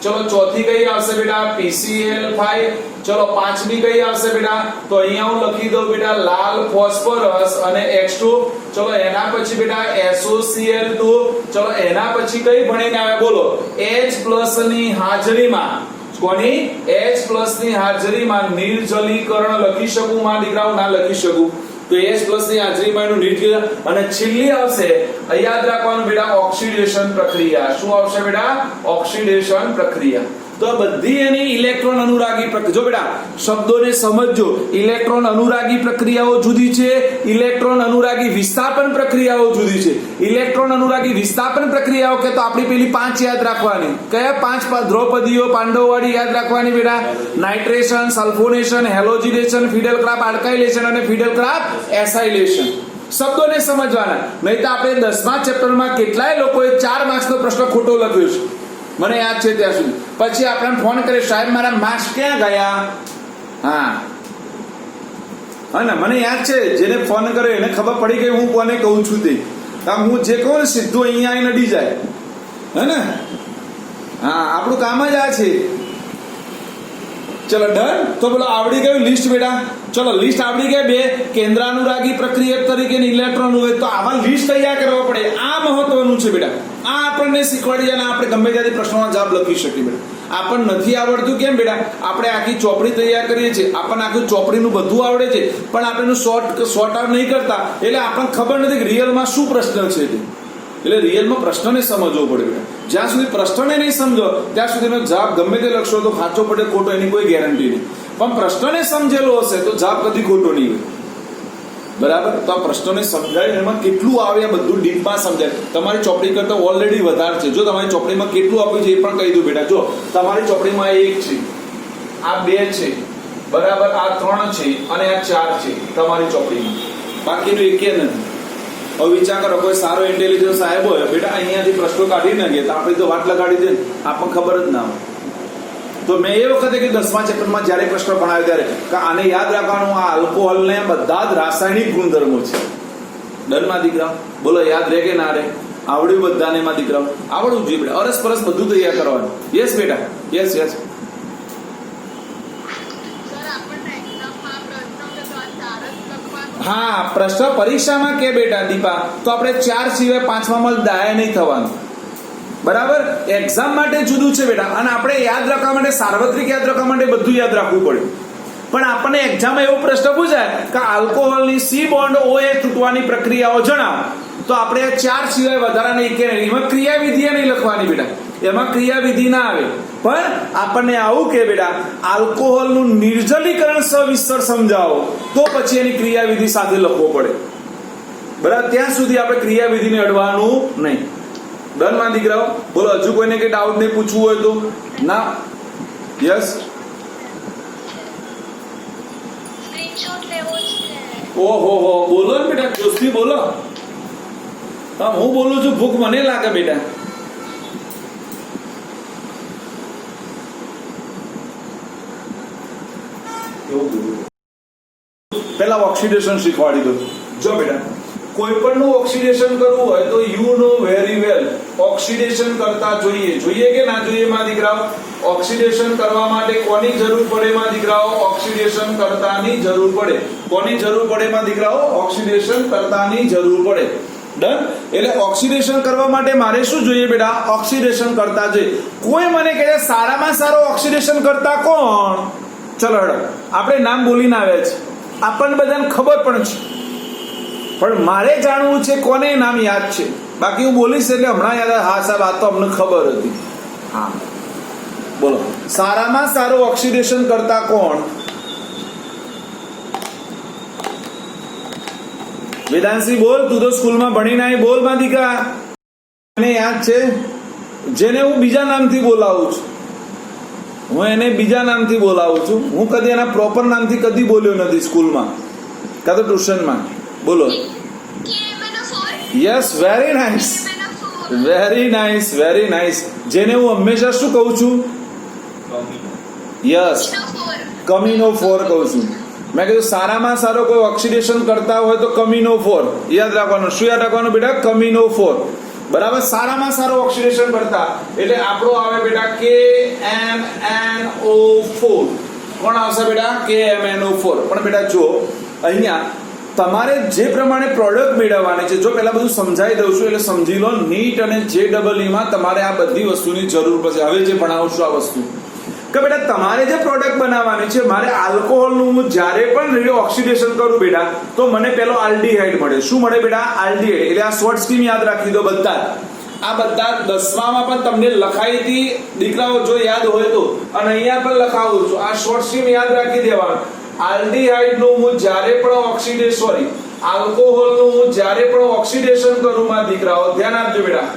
Speaker 1: ચલો ચોથી કઈ આવશે બેટા PCl5. ચલો પાંચમી કઈ આવશે બેટા તો અહીંયા હું લખી દઉં બેટા લાલ ફોસ્ફરસ અને X2. ચલો એના પછી બેટા SOCl2. ચલો એના પછી કઈ ભણીને આવે બોલો H+ ની હાજરીમાં કોની H+ ની હાજરીમાં નિર્જલીકરણ લખી શકું માં દીકરાઓ ના લખી શકું તો H+ ની હાજરીમાં એનું નિર્જલીકરણ અને છેલ્લી આવશે યાદ રાખવાનું બેટા ઓક્સિડેશન પ્રક્રિયા. શું આવશે બેટા ઓક્સિડેશન પ્રક્રિયા. તો બધી એની ઇલેક્ટ્રોન અનુરાગી પ્રક્રિયા. જો બેટા શબ્દોને સમજજો. ઇલેક્ટ્રોન અનુરાગી પ્રક્રિયાઓ જુદી છે, ઇલેક્ટ્રોન અનુરાગી વિસ્થાપન પ્રક્રિયાઓ જુદી છે. ઇલેક્ટ્રોન અનુરાગી વિસ્થાપન પ્રક્રિયાઓ કે તો આપણી પેલી 5 યાદ રાખવાની. કયા 5 દ્રૌપદીઓ પાંડવવાળી યાદ રાખવાની બેટા nitration, sulphonation, halogenation, Friedel Crafts alkylation અને ફિડલ ક્રાફ્ટ એસાઇલેશન. શબ્દોને સમજવાના. નહીં તો આપણે 10મા ચેપ્ટરમાં કેટલાય લોકોએ 4 માર્ક્સનો પ્રશ્ન ખોટો લખ્યો છે. મને યાદ છે ત્યાં સુધી. પછી આપણને ફોન કરે સાહેબ મારા માર્ક્સ ક્યાં ગયા? હા ને મને યાદ છે જેને ફોન કર્યો એને ખબર પડી ગઈ હું કોને કહું છું તે. કારણ હું જે કહું ને સીધું અહીંયા આવીને અડી જાય હે ને. હા આપણું કામ જ આ છે. ચલો ડન. તો બોલો આવડી ગયું લિસ્ટ બેટા. ચલો લિસ્ટ આવડી ગયા. 2 કેન્દ્રાનુરાગી પ્રક્રિયા તરીકે ઇલેક્ટ્રોન હોય તો આવા લિસ્ટ તૈયાર કરવા પડે. આ મહત્વનું છે બેટા. આ આપણને શીખવાડી અને આપણે ગમે ત્યાંથી પ્રશ્નોના જવાબ લખી શકીએ બેટા. આપણને નથી આવડતું કેમ બેટા આપણે આખી ચોપડી તૈયાર કરીએ છીએ. આપણને આખી ચોપડીનું બધું આવડે છે પણ આપણે એનું શોર્ટ આઉટ નહીં કરતા એટલે આપણને ખબર નથી કે રિયલમાં શું પ્રશ્ન છે તે. એટલે રિયલમાં પ્રશ્નને સમજવો પડે બેટા. જ્યાં સુધી પ્રશ્નને નહીં સમજો ત્યાં સુધીનો જવાબ ગમે તે લખશો તો સાચો પડે ખોટો એની કોઈ ગેરંટી નહીં. પણ પ્રશ્નને સમજેલો હશે તો જવાબ કદી ખોટો નહીં હોય. બરાબર. તો આ પ્રશ્નોને સમજાય એમાં કેટલું આવે આ બધું ડીપમાં સમજાય. તમારી ચોપડી કરતા ઓલરેડી વધારે છે. જો તમારી ચોપડીમાં કેટલું આપ્યું છે એ પણ કહી દઉં બેટા. જો તમારી ચોપડીમાં 1 છે, આ 2 છે, બરાબર, આ 3 છે અને આ 4 છે તમારી ચોપડીમાં. બાકીનું એકે નથી. હવે વિચાર કરો કોઈ સારો ઇન્ટેલિજન્સ સાહેબ હોય બેટા અહીંયાથી પ્રશ્નો કાઢી નાખે તો આપણે તો વાત લગાડી દે આપણને ખબર જ ના હોય. તો મેં એ વખતે કે 10મા ચેપ્ટરમાં જ્યારે પ્રશ્ન ભણાવ્યો ત્યારે કે આને યાદ રાખવાનું આ આલ્કોહોલને બધા જ રાસાયણિક ગુણધર્મો છે. ડનમાં દીકરા બોલો યાદ રહે કે ના રહે? આવડ્યું બધાને માં દીકરાઓ? આવડવું જોઈએ બેટા. અરસપરસ બધું તૈયાર કરવાનું. યસ બેટા યસ. હા પ્રશ્ન પરીક્ષામાં કે બેટા દીપા તો આપણે 4 સિવાય 5માં દાયા નહીં થવાનું. બરાબર. એક્ઝામ માટે જુદું છે બેટા. અને આપણે યાદ રાખવા માટે સાર્વત્રિક યાદ રાખવા માટે બધું યાદ રાખવું પડે. પણ આપણને એક્ઝામમાં એવો પ્રશ્ન પૂછાય કે આલ્કોહોલની C બોન્ડ OH તૂટવાની પ્રક્રિયાઓ જણાવો તો આપણે 4 સિવાય વધારાની એક નહીં. એમાં ક્રિયાવિધિ નહીં લખવાની બેટા. એમાં ક્રિયાવિધિ ના આવે. પણ આપણને આવું કે બેટા આલ્કોહોલનું નિર્જલીકરણ સવિસ્તર સમજાવો તો પછી એની ક્રિયાવિધિ સાથે લખવો પડે. બરાબર. ત્યાં સુધી આપણે ક્રિયાવિધિને અડવાનું નહીં. ડન માં દીકરાઓ? બોલો હજુ કોઈને કઈ ડાઉટ નહીં પૂછવું હોય તો ના? યસ. ઓહો બોલો ને બેટા જોશથી બોલો. હા હું બોલું છું ભૂખ મને લાગે બેટા. પેલા ઓક્સિડેશન શીખવાડી દો. જો બેટા કોઈ પણ નું ઓક્સિડેશન કરવું હોય તો you know very well oxidation કરતા જોઈએ કે ના જોઈએ માં દીકરાઓ? ઓક્સિડેશન કરવા માટે કોની જરૂર પડે માં દીકરાઓ? ઓક્સિડેશન કરતાની જરૂર પડે. કોની જરૂર પડે માં દીકરાઓ? ઓક્સિડેશન કરતાની જરૂર પડે. ડન. એટલે ઓક્સિડેશન કરવા માટે મારે શું જોઈએ બેટા? ઓક્સિડેશન કરતા જોઈએ. કોઈ મને કહે સારામાં સારો ઓક્સિડેશન કરતા કોણ? ચલો હેડો આપણે નામ બોલીને આવ્યા છે. આપણને બધાને ખબર પણ છે પણ મારે જાણવું છે કોને નામ યાદ છે. બાકી હું બોલીશ એટલે હમણાં યાદ. હા સાહેબ આ તો અમને ખબર હતી. હા બોલો સારામાં સારું ઓક્સિડેશન કરતા કોણ? વેદાંશી બોલ. તું તો સ્કૂલમાં ભણીને આવી. બોલ માં દીકરા. મને યાદ છે જેને હું બીજા નામથી બોલાવું છું. હું એને બીજા નામથી બોલાવું છું. હું કદી એના પ્રોપર નામથી કદી બોલ્યો નથી સ્કૂલમાં. કાં તો ટ્યુશનમાં. બોલો. Yes, very nice, very nice, very nice. જેને હું હંમેશા શું કહું છું? યસ, કમીનો 4 કહું છું. મેં કીધું સારામાં સારો કોઈ ઓક્સિડેશન કરતા હોય તો કમીનો 4 યાદ રાખવાનું. શું યાદ રાખવાનું બેટા? કમીનો 4. બરાબર. સારામાં સારો ઓક્સિડેશન કરતા એટલે આપણો આવે બેટા KMnO4. કોણ આવશે બેટા? KMnO4. પણ બેટા જો અહીંયા તમારે જે પ્રમાણે પ્રોડક્ટ મેળવવાની છે, જો પહેલા બધું સમજાવી દઉં છું એટલે સમજી લો. નીટ અને JEE માં તમારે આ બધી વસ્તુની જરૂર પડશે. હવે જે ભણાવશું આ વસ્તુ કે બેટા તમારે જે પ્રોડક્ટ બનાવવાની છે, મારે આલ્કોહોલનું હું જ્યારે પણ ઓક્સિડેશન કરું બેટા તો મને પેલો આલ્ડીહાઇડ મળે. શું મળે બેટા? આલ્ડીહાઇડ. એટલે આ શોર્ટ સ્કીમ યાદ રાખી દો બધા. આ બધા 10માં પણ તમને લખાઈ હતી દીકરાઓ, જો યાદ હોય તો, અને અહીંયા પણ લખાવું છું. આ શોર્ટ સ્કીમ યાદ રાખી દેવાનું. આલ્ડીહાઇડ નું હું જ્યારે પણ આલ્કોહોલનું હું જ્યારે પણ ઓક્સિડેશન કરું માં દીકરાઓ ધ્યાન આપજો બેટા.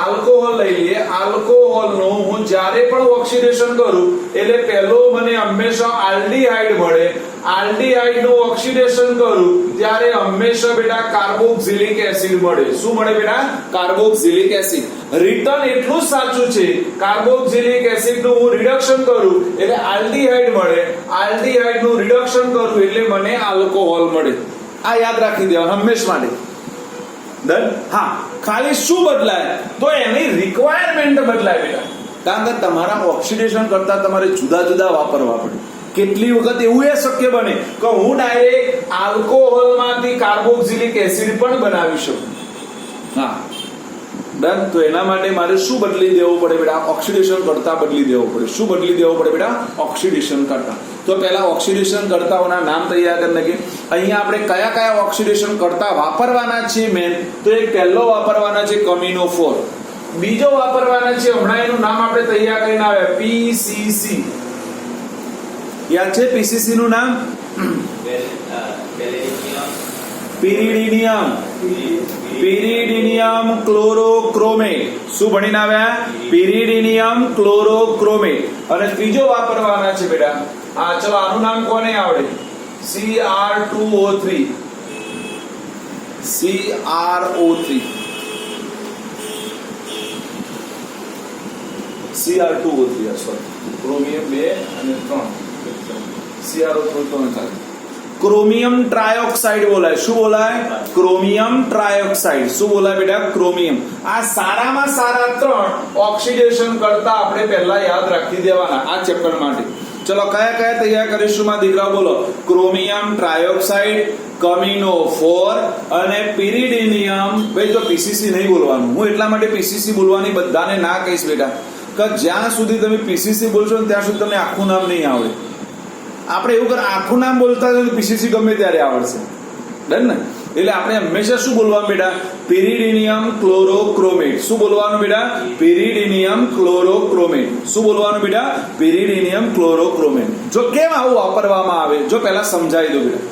Speaker 1: આલ્કોહોલ લઈ લઈએ. આલ્કોહોલનું હું જ્યારે પણ ઓક્સિડેશન કરું એટલે પહેલો મને હંમેશા આલ્ડીહાઇડ મળે. આલ્ડીહાઇડનું ઓક્સિડેશન કરું ત્યારે હંમેશા બેટા કાર્બોક્સિલિક એસિડ મળે. શું મળે બેટા? Carboxylic acid. રિટર્ન એટલું જ સાચું છે, કાર્બોક્સિલિક એસિડનું હું રિડક્શન કરું એટલે આલ્ડીહાઇડ મળે. આલ્ડીહાઇડનું રિડક્શન કરું એટલે મને આલ્કોહોલ મળે. આ યાદ રાખી દેવાનું હંમેશા માટે. ડન. હા, ખાલી શું બદલાય તો એની રિક્વાયરમેન્ટ બદલાય બેટા. કારણ કે તમારા ઓક્સિડેશન કરતા તમારે જુદા જુદા વાપરવા પડે. કેટલી વખત એવું એ શક્ય બને કે હું ડાયરેક્ટ આલ્કોહોલમાંથી કાર્બોક્સિલિક એસિડ પણ બનાવી શકું. હા, ડન. તો એના માટે મારે શું બદલી દેવું પડે બેટા? ઓક્સિડેશન કરતા બદલી દેવું પડે. શું બદલી દેવું પડે બેટા? ઓક્સિડેશન કરતા. તો પહેલા ઓક્સિડેશન કરતાઓના નામ તૈયાર કરી નાખીએ. અહીંયા આપણે કયા કયા ઓક્સિડેશન કરતા વાપરવાના છે મેન? તો એક પહેલો વાપરવાના છે કમીનો 4. બીજો વાપરવાના છે, હમણાં એનું નામ આપણે તૈયાર કરીને આવ્યા, PCC. યાદ છે PCC નું નામ? પિરિડિનિયમ. પિરિડિનિયમ ક્લોરોક્રોમેટ. શું ભણીને આવ્યા? પિરિડિનિયમ ક્લોરોક્રોમેટ. અને ત્રીજો વાપરવાના છે બેટા, હા ચલો આનું નામ કોને આવડે? CR2O3. CR2O3. સોરી, ક્રોમિયમ 2 અને 3. CR2O3 ક્રોમિયમ ટ્રાયોક્સાઇડ બોલાય. શું બોલાય? Chromium trioxide. શું બોલાય બેટા? ક્રોમિયમ. આ સારામાં સારા 3 ઓક્સિડેશન કરતા આપણે પહેલા યાદ રાખી દેવાના આ ચેપ્ટર માટે. ચલો કયા કયા તૈયાર કરીશું માં દીકરા? બોલો. ક્રોમિયમ ટ્રાયોક્સાઇડ, કમીનો 4 અને પિરિડિનિયમ. ભાઈ જો PCC નહીં બોલવાનું, હું એટલા માટે PCC બોલવાની બધાને ના કહીશ બેટા કે જ્યાં સુધી તમે PCC બોલશો ને ત્યાં સુધી તમને આખું નામ નહીં આવડે. આપણે એવું કર આખું નામ બોલતા હોય તો PCC ગમે ત્યારે આવડશે. ડન ને? એટલે આપણે હંમેશા શું બોલવાનું બેટા? પિરિડિનિયમ ક્લોરોક્રોમેટ. શું બોલવાનું બેટા? પિરિડિનિયમ ક્લોરોક્રોમેટ. શું બોલવાનું બેટા? પિરિડિનિયમ ક્લોરોક્રોમેટ. જો કેમ આવું વાપરવામાં આવે જો પહેલા સમજાવી દો બેટા.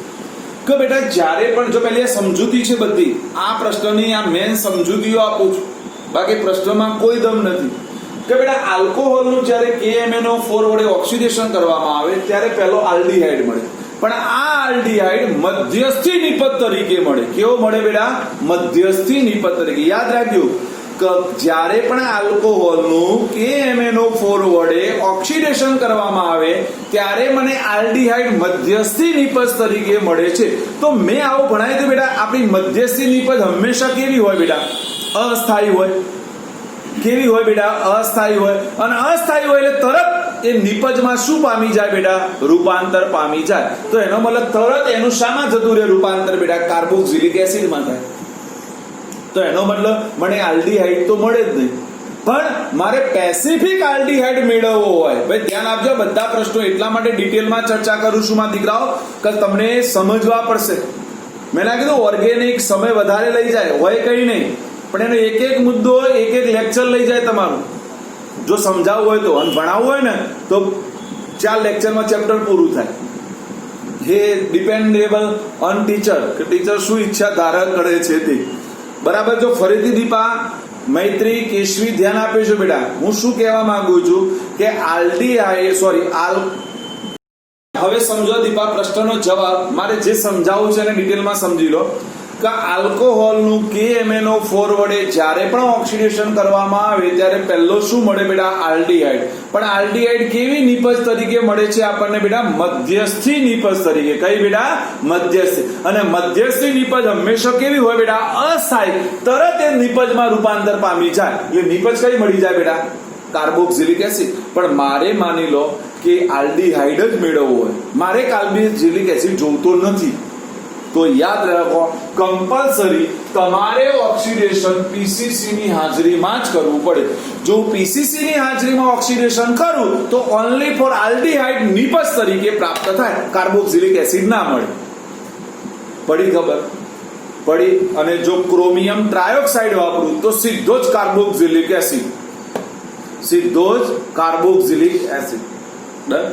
Speaker 1: કે બેટા જ્યારે પણ જો પહેલી સમજૂતી છે બધી, આ પ્રશ્નની આ મેન સમજૂતીઓ આપું છું, બાકી પ્રશ્નમાં કોઈ દમ નથી. કે બેટા આલ્કોહોલનું જ્યારે KMnO4 વડે ઓક્સિડેશન કરવામાં આવે ત્યારે પહેલો આલ્ડીહાઇડ મળે. પણ આ આલ્ડીહાઇડ મધ્યસ્થી નિપજ તરીકે મળે. કેવો મળે બેટા? મધ્યસ્થી નિપજ તરીકે. યાદ રાખજો કે જ્યારે પણ આલ્કોહોલનું KMnO4 વડે ઓક્સિડેશન કરવામાં આવે ત્યારે મને આલ્ડીહાઇડ મધ્યસ્થી નિપજ તરીકે મળે છે. તો મેં આવું ભણાવ્યું હતું બેટા, આપણી મધ્યસ્થી નિપજ હંમેશા કેવી હોય બેટા? અસ્થાયી હોય. કેવી હોય બેટા? અસ્થાયી હોય. અને અસ્થાયી હોય એટલે તરત એ નિપજમાં શું પામી જાય બેટા? રૂપાંતર પામી જાય. તો એનો મતલબ તરત એનું શામાં જતું રહે રૂપાંતર બેટા? કાર્બોક્સિલિક એસિડમાં થાય. તો એનો મતલબ મને આલ્ડીહાઇડ તો મળે જ નહીં, પણ મારે પેસિફિક આલ્ડીહાઇડ મેળવવો હોય. ભાઈ ધ્યાન આપજો, બધા પ્રશ્નો એટલા માટે ડિટેલમાં ચર્ચા કરું છું માં દીકરાઓ કે તમને સમજવા પડશે. મેં ના કીધું ઓર્ગેનિક સમય વધારે લઈ જાય હોય કઈ નહીં, પણ એનો એક એક મુદ્દો એક એક લેક્ચર લઈ જાય તમારું. જો સમજાવવું હોય તો, અને ભણાવવું હોય ને તો 4 લેક્ચરમાં ચેપ્ટર પૂરું થાય. હે ડિપેન્ડેબલ ઓન ટીચર, કે ટીચર શું ઈચ્છા ધારણ કરે છે તે. બરાબર. જો ફરીથી દીપા, મૈત્રી, કેશવી ધ્યાન આપીશું બેટા. હું શું કહેવા માંગુ છું કે આલ્ડીહાઇડ હવે સમજો દીપા, પ્રશ્નનો જવાબ મારે જે સમજાવવું છે એને ડિટેલમાં સમજી લો કે આલ્કોહોલનું KMnO4 વડે જ્યારે પણ ઓક્સિડેશન કરવામાં આવે ત્યારે પહેલો શું મળે બેટા? આલ્ડીહાઇડ. પણ આલ્ડીહાઇડ કેવી નિપજ તરીકે મળે છે આપણને બેટા? મધ્યસ્થી નિપજ તરીકે. કઈ બેટા? મધ્યસ્થી. અને મધ્યસ્થી નિપજ હંમેશા કેવી હોય બેટા? અસ્થાયી. તરત એ નિપજમાં રૂપાંતર પામી જાય. એટલે નિપજ કઈ મળી જાય બેટા? Carboxylic acid. પણ મારે માની લો કે આલ્ડીહાઇડ જ મેળવવો હોય, મારે કાર્બોક્સિલિક એસિડ જોઈતો નથી, તો યાદ રાખો કમ્પલસરી તમારે ઓક્સિડેશન પીસીસી ની હાજરીમાં જ કરવું પડે. જો પીસીસી ની હાજરીમાં ઓક્સિડેશન કરું તો ઓનલી ફોર આલ્ડીહાઇડ નિપજ તરીકે પ્રાપ્ત થાય, કાર્બોક્સિલિક એસિડ ના મળે. પડી ખબર? પડી. અને જો ક્રોમિયમ ટ્રાયોક્સાઇડ વાપરું તો સીધો જ કાર્બોક્સિલિક એસિડ, સીધો જ કાર્બોક્સિલિક એસિડ. ડન.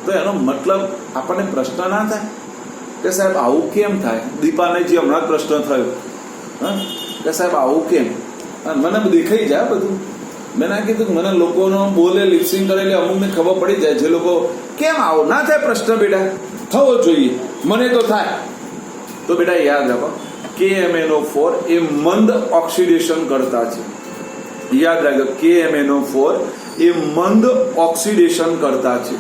Speaker 1: તો એનો મતલબ આપણને પ્રશ્ન ના થાય કે સાહેબ આવું કેમ થાય? દીપાને જે હમણાં પ્રશ્ન થયો કે સાહેબ આવું કેમ? મને દેખાઈ જાય બધું. મેં ના કીધું કે મને લોકોનો બોલે લિપસિંગ કરેલી અમુકને ખબર પડી જાય જે લોકો કેમ આવું ના થાય પ્રશ્ન બેટા થવો જોઈએ, મને તો થાય. તો બેટા યાદ રાખો KMnO4 એ મંદ ઓક્સિડેશન કરતા છે. યાદ રાખો KMnO4 એ મંદ ઓક્સિડેશન કરતા છે.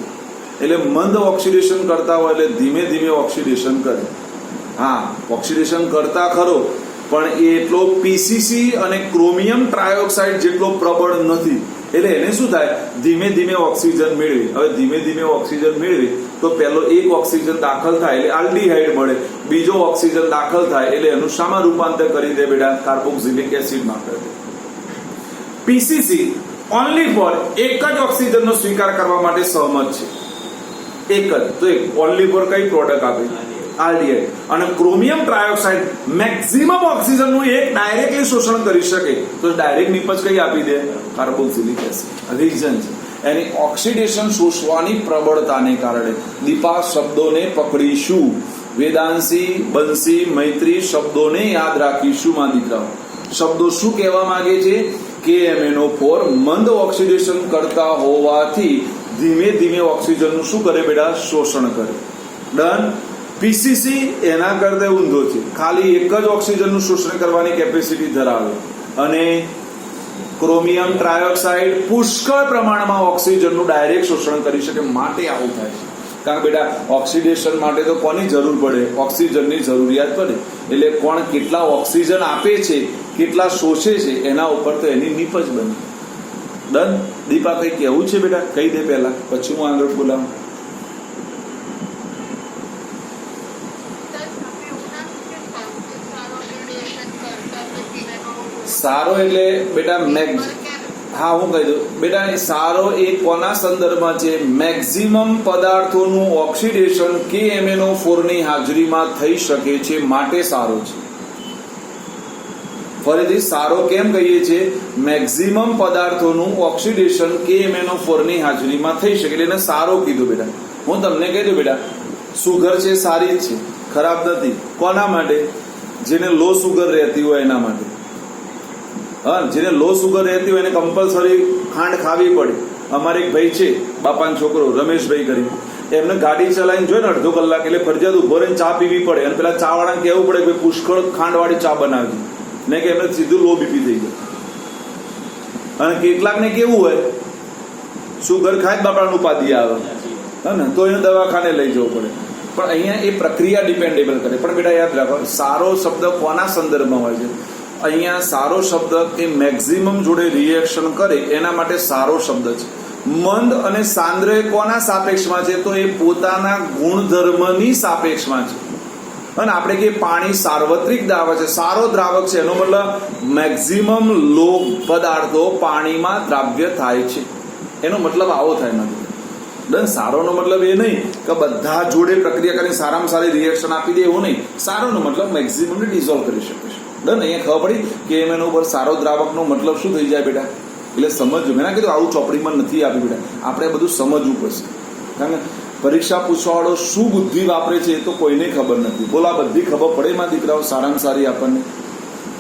Speaker 1: એટલે મંદ ઓક્સિડેશન કરતા હોય એટલે ધીમે ધીમે ઓક્સિડેશન કરે. હા, ઓક્સિડેશન કરતા ખરો, પણ એ એટલો પીસીસી અને ક્રોમિયમ ટ્રાયોક્સાઇડ જેટલો પ્રબળ નથી. એટલે એને શું થાય? ધીમે ધીમે ઓક્સિજન મેળવે. હવે ધીમે ધીમે ઓક્સિજન મેળવે તો પહેલો એક ઓક્સિજન દાખલ થાય એટલે આલ્ડીહાઇડ મળે, બીજો ઓક્સિજન દાખલ થાય એટલે એનું શામાં રૂપાંતર કરી દે બેટા? કાર્બોક્સિલિક એસિડમાં કરી દે. પીસીસી ઓનલી ફોર એક જ ઓક્સિજનનો સ્વીકાર કરવા માટે સહમત છે. એક જ. તો ઓનલી ફોર કઈ પ્રોડક્ટ આપે? આલ્ડીહાઇડ. અને ક્રોમિયમ ટ્રાયોક્સાઇડ મેક્સિમમ ઓક્સિજનનું એક ડાયરેક્ટલી શોષણ કરી શકે તો ડાયરેક્ટ નિપજ કઈ આપી દે? Carboxylic acid. રીઝન છે એની ઓક્સિડેશન શોષવાની પ્રબળતાને કારણે. દીપા શબ્દોને પકડીશું, વેદાંશી, બંસી, મૈત્રી શબ્દોને યાદ રાખીશું માં દીકરાઓ. શબ્દો શું કહેવા માંગે છે? KMnO4 મંદ ઓક્સિડેશન કરતા હોવાથી ધીમે ધીમે ઓક્સિજનનું શું કરે બેટા? શોષણ કરે. ડન. પીસીસી એના કરતા ઊંધો છે, ખાલી એક જ ઓક્સિજનનું શોષણ કરવાની કેપેસિટી ધરાવે. અને ક્રોમિયમ ટ્રાયોક્સાઇડ પુષ્કળ પ્રમાણમાં ઓક્સિજનનું ડાયરેક્ટ શોષણ કરી શકે, માટે આવું થાય છે. કારણ કે બેટા ઓક્સિડેશન માટે તો કોની જરૂર પડે? ઓક્સિજનની જરૂરિયાત પડે. એટલે કોણ કેટલા ઓક્સિજન આપે છે, કેટલા શોષે છે એના ઉપર તો એની નિપજ બને. ડન. દીપા કઈ કહેવું છે બેટા? કહી દે પહેલા, પછી હું આગળ બોલાવું. સારો એટલે બેટા હા હું કહી દઉં બેટા, સારો એ કોના સંદર્ભમાં છે? મેક્સિમમ પદાર્થોનું ઓક્સિડેશન KMnO4 ની હાજરીમાં થઈ શકે છે માટે સારો છે. ફરીથી સારો કેમ કહીએ છીએ? મેક્સિમમ પદાર્થોનું ઓક્સિડેશન KMnO4 ની હાજરીમાં થઈ શકે એટલે એને સારો કીધું બેટા. હું તમને કહી દઉં બેટા, સુગર છે સારી જ છે, ખરાબ નથી. કોના માટે? જેને લો સુગર રહેતી હોય એના માટે. હા, જેને લો સુગર રહેતી હોય એને કમ્પલસરી ખાંડ ખાવી પડે. અમારે એક ભાઈ છે, બાપાનો છોકરો રમેશભાઈ કરી, એમને ગાડી ચલાવીને જોઈ ને અડધો કલાક એટલે ફરજિયાત ઉભો રહીને ચા પીવી પડે. અને પેલા ચા વાળાને કહેવું પડે કે પુષ્કળ ખાંડવાળી ચા બનાવવી, ને કે એમને સીધું લો બીપી થઈ જાય. અને કેટલાકને કેવું હોય, સુગર ખાય જ બાપાનું ઉપાધિ આવે હે ને, તો એને દવાખાને લઈ જવું પડે. પણ અહીંયા એ પ્રક્રિયા ડિપેન્ડેબલ કરે. પણ બેટા યાદ રાખો, સારો શબ્દ કોના સંદર્ભમાં હોય છે? અહીંયા સારો શબ્દ કે મેક્સિમમ જોડે રિએક્શન કરે એના માટે સારો શબ્દ છે. મંદ અને સાંદ્ર કોના સાપેક્ષમાં છે? તો એ પોતાના ગુણધર્મની સાપેક્ષમાં છે. અને આપણે કે પાણી સાર્વત્રિક દ્રાવક છે, સારો દ્રાવક છે, એનો મતલબ મેક્સિમમ લો પદાર્થો પાણીમાં દ્રાવ્ય થાય છે. એનો મતલબ આવો થાય નથી. ડન. સારોનો મતલબ એ નહીં કે બધા જોડે પ્રક્રિયા કરીને સારામાં સારી રિએક્શન આપી દે, એવું નહીં. સારોનો મતલબ મેક્સિમમને ડિઝોલ્વ કરી શકે છે. ડન. અહીંયા ખબર પડી કે એનો ઉપર સારો દ્રાવકનો મતલબ શું થઈ જાય બેટા? એટલે સમજવું. મેં ના કીધું આવું ચોપડીમાં નથી આપ્યું બેટા, આપણે બધું સમજવું પડશે. કારણ કે પરીક્ષા પૂછવાવાળો શું બુદ્ધિ વાપરે છે એ તો કોઈને ખબર નથી. બોલો આ બધી ખબર પડે માં દીકરાઓ? સારામાં સારી આપણને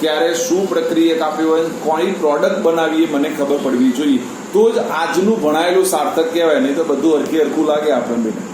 Speaker 1: ક્યારે શું પ્રક્રિયા આપી હોય, કોઈ પ્રોડક્ટ બનાવીએ મને ખબર પડવી જોઈએ, તો જ આજનું ભણાયેલું સાર્થક કહેવાય. નહીં તો બધું હરખી હરખું લાગે આપણને બેટા.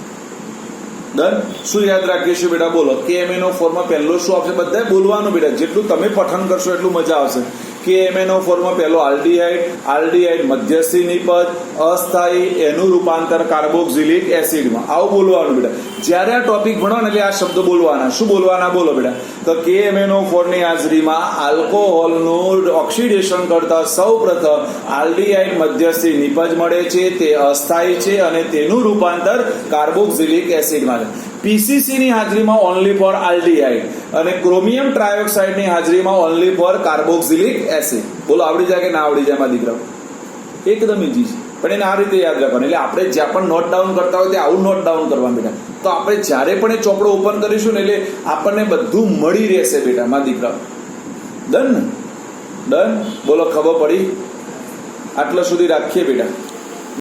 Speaker 1: ડન. શું યાદ રાખીશું બેટા? બોલો. KMnO4 માં પહેલો શું આવશે? બધાએ બોલવાનું બેટા. જેટલું તમે પઠન કરશો એટલું મજા આવશે. KMnO4 માં પહેલો આલ્ડીહાઇડ મધ્યસ્થી નિપજ અસ્થાયી, એનું રૂપાંતર કાર્બોક્સિલિક એસિડમાં. આવું બોલવાનું બેટા. જ્યારે આ ટોપિક ભણો ને એટલે આ શબ્દો બોલવાના. શું બોલવાના? બોલો બેટા. તો KMnO4 ની હાજરીમાં આલ્કોહોલનું ઓક્સિડેશન કરતા સૌપ્રથમ આલ્ડીહાઇડ મધ્યસ્થી નિપજ મળે છે, તે અસ્થાયી છે અને તેનું રૂપાંતર કાર્બોક્સિલિક એસિડમાં છે. PCC ની હાજરીમાં ઓનલી ફોર આલ્ડીહાઇડ અને ક્રોમિયમ ટ્રાયોક્સાઇડ ની હાજરીમાં ઓનલી ફોર કાર્બોક્સિલિક એસિડ. બોલો, આવડી જાય કે ના આવડી જાય? મારા દીકરાઓ એકદમ ઈઝી છે, પણ એને આ રીતે યાદ રાખવાનું. એટલે આપણે જ્યાં પણ નોટ ડાઉન કરતા હોય ત્યાં આવું નોટ ડાઉન કરવાનું બેટા. તો આપણે જ્યારે પણ એ ચોપડો ઓપન કરીશું ને એટલે આપણને બધું મળી રહેશે બેટા, મારા દીકરાઓ. ડન ને? ડન. બોલો, ખબર પડી? આટલા સુધી રાખીએ બેટા.